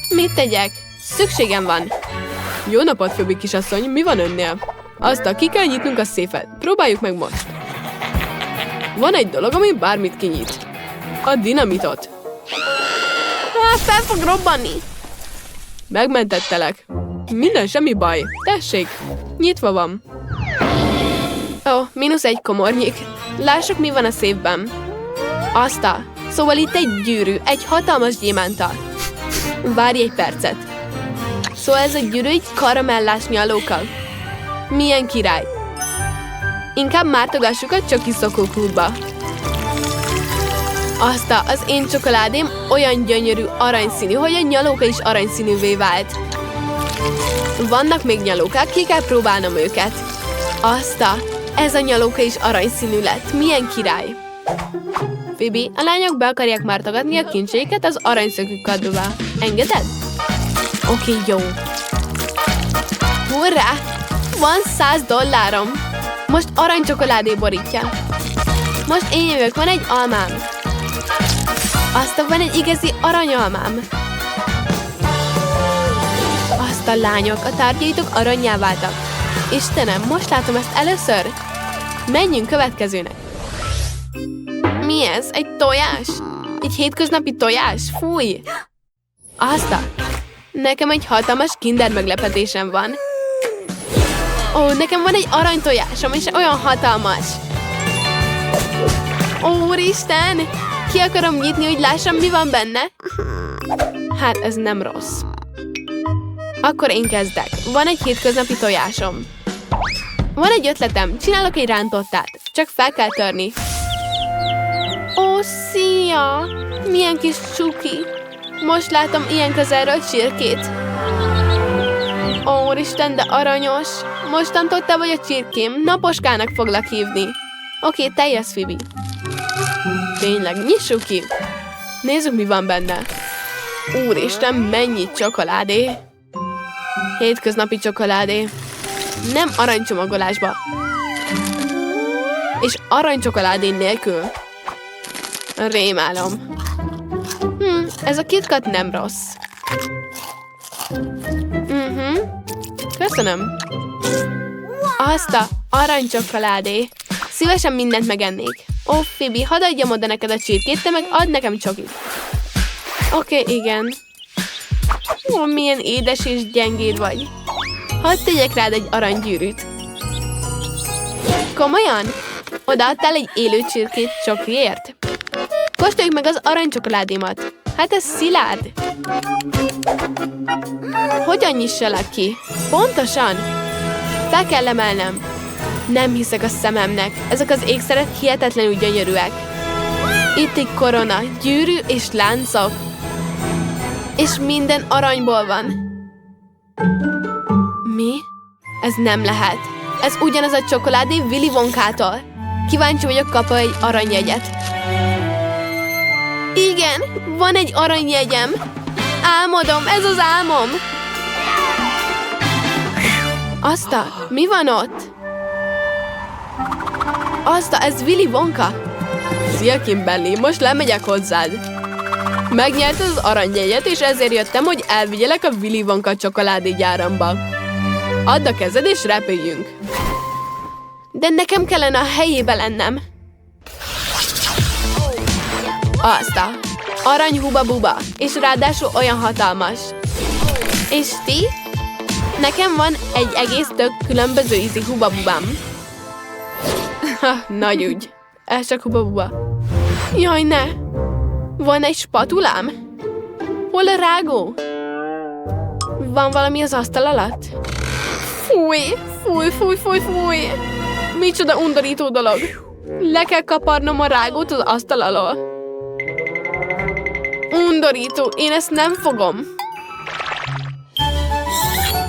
Mit tegyek? Szükségem van. Jó napot, Phoebe kisasszony, mi van önnél? Aztán ki kell nyitnunk a széfet. Próbáljuk meg most. Van egy dolog, ami bármit kinyit. A dinamitot. Fel fog robbanni. Megmentettelek. Minden, semmi baj. Tessék, nyitva van. Ó, -1 komornyik. Lássuk, mi van a széfben. Szóval itt egy gyűrű, egy hatalmas gyémántal. Várj egy percet. Szóval ez a gyűrű egy karamellás nyalókkal. Milyen király. Inkább mártogassuk a Csoki Szokóklubba. Az én csokoládém olyan gyönyörű aranyszínű, hogy a nyalóka is aranyszínűvé vált. Vannak még nyalókák, ki kell próbálnom őket. Ez a nyalóka is aranyszínű lett. Milyen király. Phoebe, a lányok be akarják mártogatni a kincseiket az aranyszökű kadróba. Engeded? Oké, jó. Hurrá! Van $100. Most aranycsokoládé borítja. Most én jövök, van egy almám. Van egy igazi aranyalmám. A lányok, a tárgyaitok arannyá váltak. Istenem, most látom ezt először. Menjünk következőnek. Mi ez? Egy tojás? Egy hétköznapi tojás? Fúj! Nekem egy hatalmas kinder meglepetésem van. Nekem van egy aranytojásom, és olyan hatalmas. Úristen! Ki akarom nyitni, hogy lássam, mi van benne? Hát, ez nem rossz. Akkor én kezdek. Van egy hétköznapi tojásom. Van egy ötletem, csinálok egy rántottát. Csak fel kell törni. Szia! Milyen kis csuki. Most látom ilyen közelről csirkét. Úristen, de aranyos. Mostantól te vagy a csirkém. Naposkának foglak hívni. Oké, te jössz, Phoebe. Tényleg, nyissuk ki. Nézzük, mi van benne. Úristen, mennyi csokoládé. Hétköznapi csokoládé. Nem aranycsomagolásba. És aranycsokoládé nélkül. Rémálom. Ez a KitKat nem rossz. Köszönöm. Aranycsokoládé. Szívesen mindent megennék. Phoebe, hadd adjam oda neked a csirkét, te meg add nekem csokit. Oké, igen. Milyen édes és gyengéd vagy. Hadd tegyek rád egy aranygyűrűt. Komolyan? Odaadtál egy élő csirkét csokiért? Kóstoljuk meg az aranycsokoládémat. Hát ez szilárd. Hogyan nyissalak ki? Pontosan. Fel kell emelnem. Nem hiszek a szememnek. Ezek az ékszerek hihetetlenül gyönyörűek. Itt egy korona, gyűrű és láncok. És minden aranyból van. Mi? Ez nem lehet. Ez ugyanaz a csokoládé Willy Wonkától. Kíváncsi vagyok, kap-e egy aranyjegyet. Igen, van egy aranyjegyem. Álmodom, ez az álmom. Mi van ott? Ez Willy Wonka. Szia, Kimberly, most lemegyek hozzád. Megnyerted az aranyjegyet, és ezért jöttem, hogy elvigyelek a Willy Wonka csokoládégyáramba. Add a kezed, és repüljünk. De nekem kellene a helyébe lennem. Arany huba-buba, és ráadásul olyan hatalmas. És ti? Nekem van egy egész tök különböző ízi huba-bubám. Nagy ügy. Ez csak huba-buba. Jaj, ne! Van egy spatulám? Hol a rágó? Van valami az asztal alatt? Fúj! Micsoda undorító dolog. Le kell kaparnom a rágót az asztal alól. Undorító, én ezt nem fogom.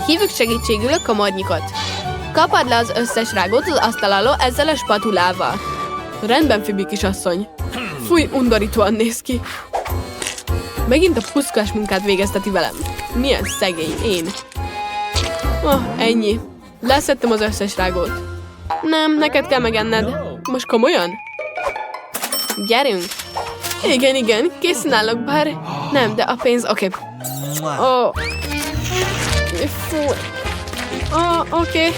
Hívjuk segítségül a komornyikot. Kapad le az összes rágót az asztal alól ezzel a spatulával. Rendben, Phoebe kisasszony. Fúj, undorítóan néz ki. Megint a puszkás munkát végezteti velem. Milyen szegény én. Ennyi. Leszettem az összes rágót. Nem, neked kell megenned. Most komolyan? Gyerünk. Igen, készen állok, bár nem, de a pénz, oké. Fú. Oké.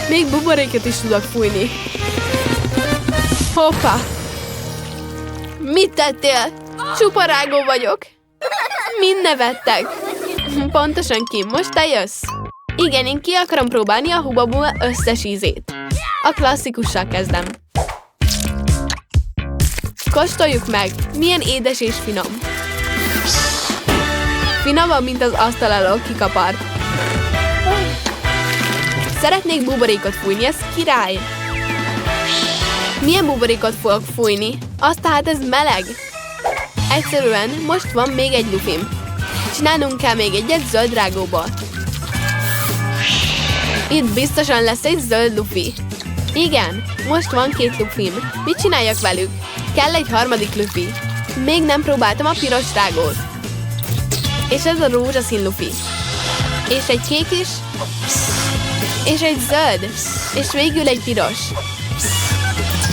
Még buborékot is tudok fújni. Hoppá. Mit tettél? Csupa rágó vagyok. Mind nevettek. Pontosan, Kim, most te jössz? Igen, én ki akarom próbálni a Hubba Bubba összes ízét. A klasszikussal kezdem. Kóstoljuk meg, milyen édes és finom. Finomabb, mint az asztal alól kikapart. Szeretnék buborékot fújni, ez király. Milyen buborékot fogok fújni? Azt tehát ez meleg. Egyszerűen most van még egy lufim. Csinálnunk kell még egyet zöld rágóból. Itt biztosan lesz egy zöld lufi. Igen, most van 2 lufim. Mit csináljak velük? Kell egy harmadik lufi. Még nem próbáltam a piros rágót. És ez a rózsaszín lufi. És egy kék is. És egy zöld. És végül egy piros.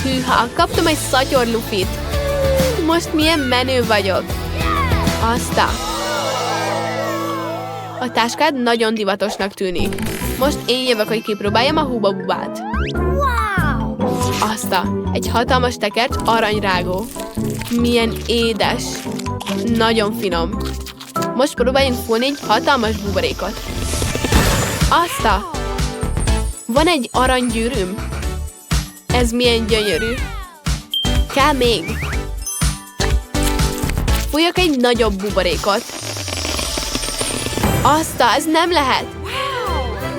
Hűha, kaptam egy szatyor lufit. Most milyen menő vagyok. Aztán. A táskád nagyon divatosnak tűnik. Most én jövök, hogy kipróbáljam a Hubba Bubbát. Aztán. Egy hatalmas tekercs aranyrágó. Milyen édes. Nagyon finom. Most próbáljunk fújni egy hatalmas buborékot. Aztán. Van egy aranygyűrűm. Ez milyen gyönyörű. Kell még. Fújjak egy nagyobb buborékot. Aztán, ez nem lehet.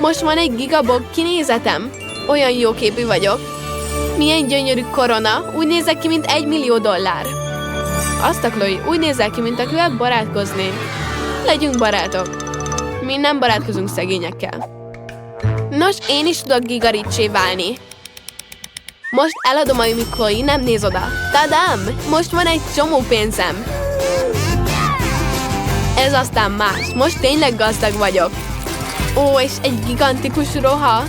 Most van egy gigabog kinézetem. Olyan jóképű vagyok. Milyen gyönyörű korona. Úgy nézek ki, mint $1 millió. Azt a Chloe, úgy nézel ki, mint akivel barátkoznék. Legyünk barátok. Mi nem barátkozunk szegényekkel. Nos, én is tudok gigaricsé válni. Most eladom, ami Chloe nem néz oda. Tadám! Most van egy csomó pénzem. Ez aztán más. Most tényleg gazdag vagyok. Ó, és egy gigantikus roha.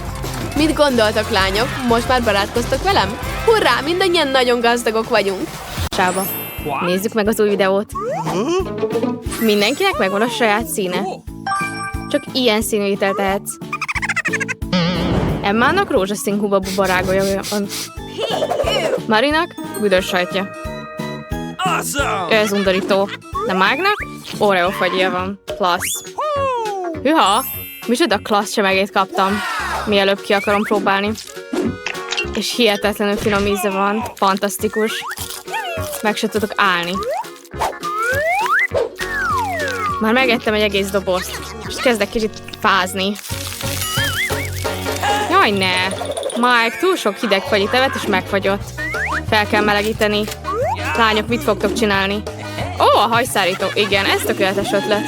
Mit gondoltok, lányok? Most már barátkoztok velem? Hurrá, mindannyian nagyon gazdagok vagyunk.
Sába. Nézzük meg az új videót. Mindenkinek megvan a saját színe. Csak ilyen színű ételt tehetsz. Emmának rózsaszín Hubba Bubba rágója van. Marinak büdös sajtja. Ez undorító. De Mágnak Oreo fagyja van. Klassz. Hűha! Micsoda klassz csemegét kaptam. Mielőbb ki akarom próbálni. És hihetetlenül finom íze van. Fantasztikus. Meg se tudok állni. Már megettem egy egész dobozt. És kezdek kicsit fázni. Jaj, ne! Mike, túl sok hideg fagyit evett és megfagyott. Fel kell melegíteni. Lányok, mit fogtok csinálni? Ó, a hajszárító. Igen, ez tökéletes ötlet.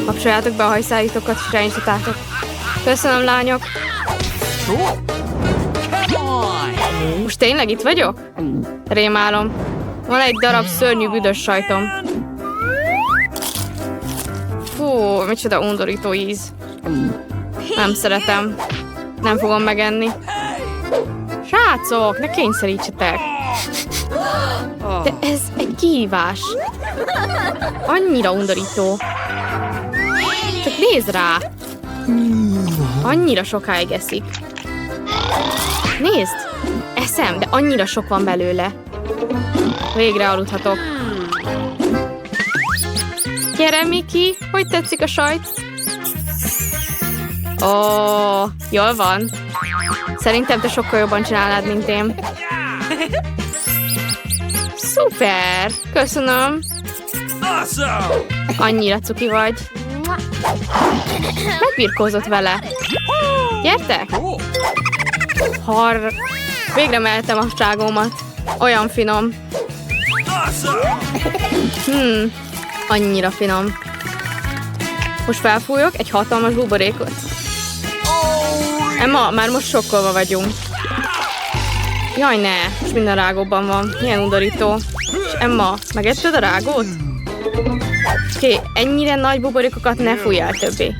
Kapcsoljátok be a hajszárítókat, és irányítatátok. Köszönöm, lányok. Most tényleg itt vagyok? Rémálom. Van egy darab szörnyű büdös sajtom. Fú, micsoda undorító íz. Nem szeretem. Nem fogom megenni. Srácok, ne kényszerítsetek. De ez egy kihívás. Annyira undorító. Csak nézd rá. Annyira sokáig eszik. Nézd, eszem, de annyira sok van belőle. Végre aludhatok. Gyere, Miki, hogy tetszik a sajt? Ó, jól van. Szerintem te sokkal jobban csinálnád, mint én. Szuper, köszönöm. Annyira cuki vagy. Megbirkózott vele. Gyertek! Végre mehettem a ságómat. Olyan finom. Annyira finom. Most felfújok egy hatalmas buborékot. Emma, már most sokkolva vagyunk. Jaj, ne! És minden rágóban van. Milyen undorító. És Emma, megetted a rágót? Oké, ennyire nagy buborékokat ne fújjál többé.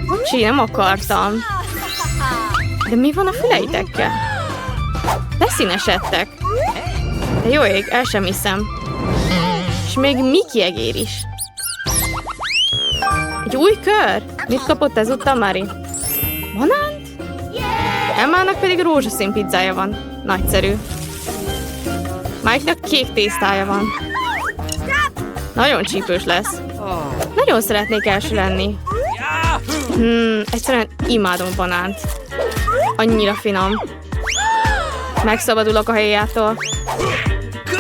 Bocsi, nem akartam. De mi van a füleitekkel? Leszínesedtek. De jó ég, el sem hiszem. És még Mickey egér is. Egy új kör? Mit kapott ezúttal Mari? Banánt? Emmának pedig rózsaszín pizzája van. Nagyszerű. Mike-nak kék tésztája van. Nagyon csípős lesz. Nagyon szeretnék első lenni. Egyszerűen imádom a banánt. Annyira finom. Megszabadulok a héjától.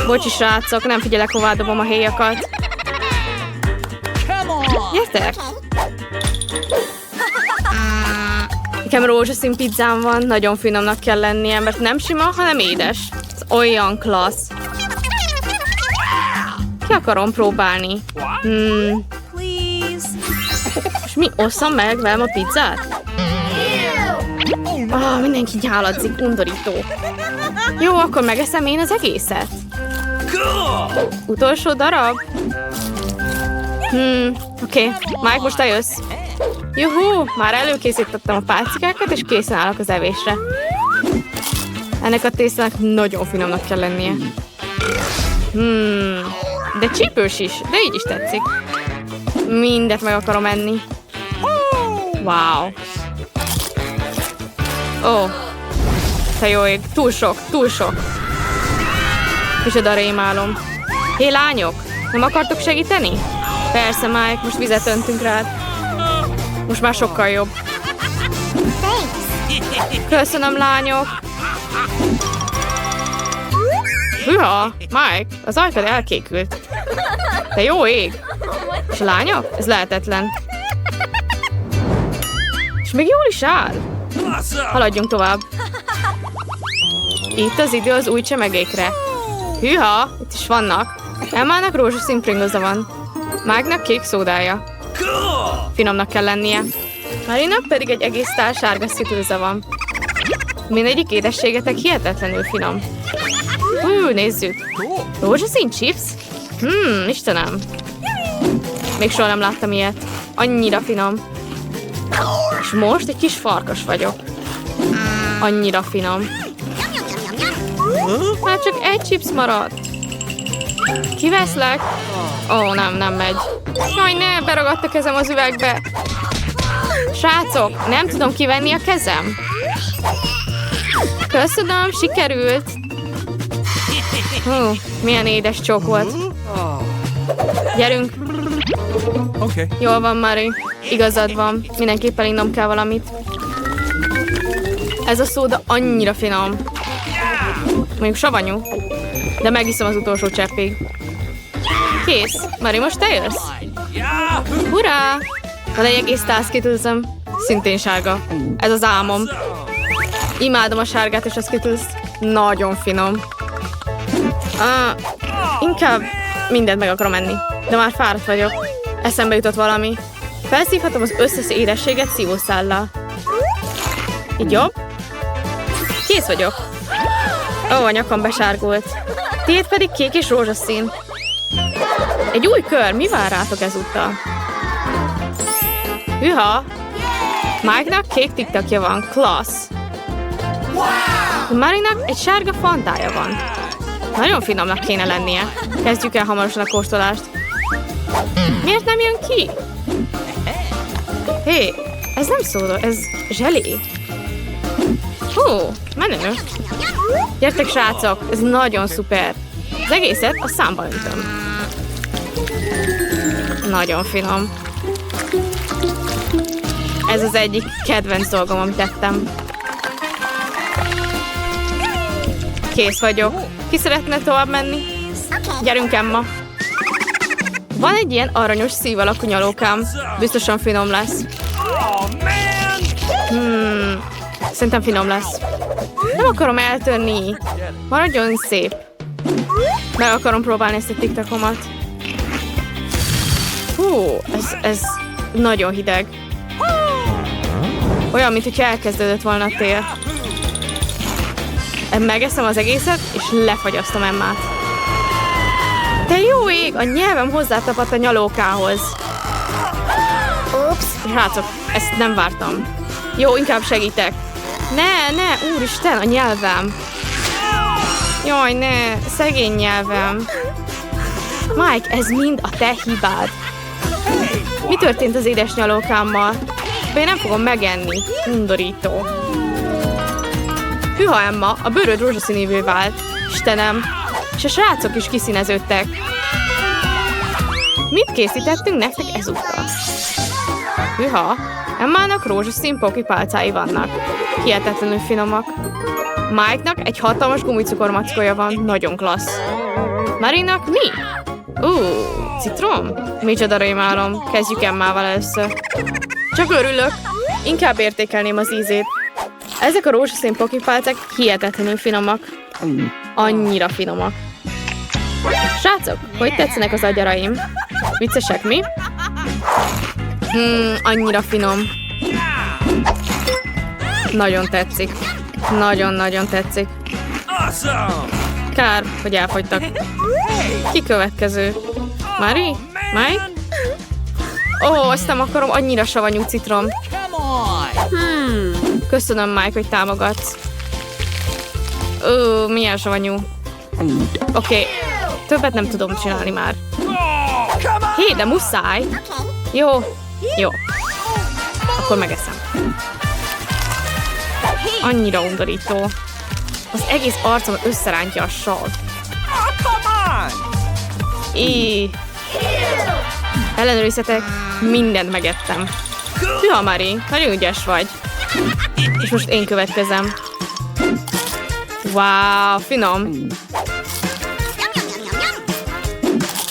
Bocsi srácok, nem figyelek, hová dobom a héjakat. Gyertek! Nekem rózsaszín pizzám van, nagyon finomnak kell lennie, mert nem sima, hanem édes. Ez olyan klassz. Ki akarom próbálni? És mi, osszam meg velem a pizzát? Mindenki nyáladzik, undorító. Jó, akkor megeszem én az egészet. Utolsó darab? Oké. Mike, most te jössz. Juhú, már előkészítettem a pálcikákat, és készen állok az evésre. Ennek a tésztának nagyon finomnak kell lennie. De csípős is, de így is tetszik. Mindet meg akarom enni. Wow. Ó, te jó ég, túl sok, túl sok. Micsoda rémálom. Hé, lányok, nem akartok segíteni? Persze, Mike, most vizet öntünk rád. Most már sokkal jobb. Köszönöm, lányok. Hűha, Mike, az ajkad elkékült. De jó ég. És a lányok? Ez lehetetlen. És még jól is áll. Haladjunk tovább. Itt az idő az új csemegékre. Hűha, itt is vannak. Emmának rózsaszín pringosza van. Mike-nak kék szódája. Finomnak kell lennie. Marinak pedig egy egész tál sárga szitulza van. Mindegyik édességetek hihetetlenül finom. Nézzük. Rózsaszín chips? Istenem. Még soha nem láttam ilyet. Annyira finom. És most egy kis farkas vagyok. Annyira finom. Már csak egy chips maradt. Kiveszlek? Nem megy. Jaj, ne, beragadt a kezem az üvegbe. Srácok, nem tudom kivenni a kezem. Köszönöm, sikerült. Milyen édes csók volt. Gyerünk.
Okay.
Jól van, Mari. Igazad van. Mindenképpen innom kell valamit. Ez a szóda annyira finom. Mondjuk savanyú. De megiszom az utolsó cseppig. Kész. Mari, most te jössz? Hurrá! Van egy egész Skittles-öm. Szintén sárga. Ez az álmom. Imádom a sárgát és a Skittles. Nagyon finom. Inkább mindent meg akarom enni. De már fáradt vagyok. Eszembe jutott valami. Felszívhatom az összes édességet szívószállal. Így jobb? Kész vagyok. A nyakam besárgult. Tiéd pedig kék és rózsaszín. Egy új kör, mi vár rátok ezúttal? Hűha! Mike-nak kék tiktakja van, klassz. Marinak egy sárga fantája van. Nagyon finomnak kéne lennie. Kezdjük el hamarosan a kóstolást. Miért nem jön ki? Hé, ez nem szóda, ez zselé. Menő. Gyertek, srácok, ez nagyon szuper. Az egészet a számba öntöm. Nagyon finom. Ez az egyik kedvenc dolgom, amit tettem. Kész vagyok. Ki szeretne tovább menni? Gyerünk, Emma. Van egy ilyen aranyos szív alakú nyalókám. Biztosan finom lesz. Szerintem finom lesz. Nem akarom eltörni. Maradjon szép. Meg akarom próbálni ezt a tiktakomat. Ez nagyon hideg. Olyan, mintha elkezdődött volna a tél. Megeszem az egészet, és lefagyasztom Emmát. Te jó ég, a nyelvem hozzátapadt a nyalókához. Ups. Srácok, ezt nem vártam. Jó, inkább segítek. Ne, úristen, a nyelvem. Jaj, ne, szegény nyelvem. Mike, ez mind a te hibád. Mi történt az édes nyalókámmal? Én nem fogom megenni. Undorító. Hűha, Emma, a bőröd rózsaszínűvé vált. Istenem. És a srácok is kiszíneződtek. Mit készítettünk nektek ezúttal? Hűha, Emmának rózsaszín pokipálcái vannak. Hihetetlenül finomak. Mike-nak egy hatalmas gumicukormackója van, nagyon klassz. Marinak mi? Citrom? Micsoda rémálom, kezdjük Emmával először. Csak örülök, inkább értékelném az ízét. Ezek a rózsaszín pokipálcák hihetetlenül finomak. Annyira finomak. Srácok, hogy tetszenek az agyaraim? Viccesek, mi? Annyira finom. Nagyon tetszik. Nagyon-nagyon tetszik. Kár, hogy elfogytak. Ki következő? Mari? Mike? Azt nem akarom, annyira savanyú citrom. Köszönöm, Mike, hogy támogatsz. Milyen savanyú. Oké, többet nem tudom csinálni már. Hé, de muszáj. Jó. Akkor megeszem. Annyira undorító. Az egész arcom összerántja a sav. Ellenőrizhetek, mindent megettem. Hűha, Mari, nagyon ügyes vagy. És most én következem. Wow, finom.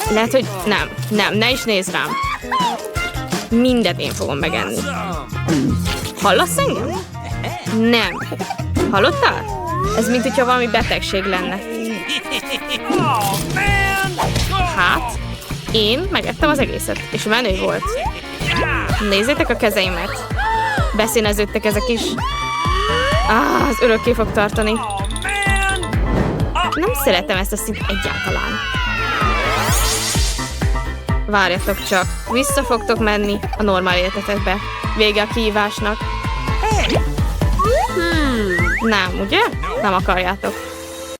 Lehet, hogy nem, ne is nézz rám. Mindent én fogom megenni. Hallasz engem? Nem. Hallottál? Ez mint hogyha valami betegség lenne. Hát, én megettem az egészet, és menő volt. Nézzétek a kezeimet. Beszíneződtek ezek is. Az örökké fog tartani. Nem szeretem ezt a szint egyáltalán. Várjatok csak, vissza fogtok menni a normál életetekbe. Vége a kihívásnak. Nem, ugye? Nem akarjátok.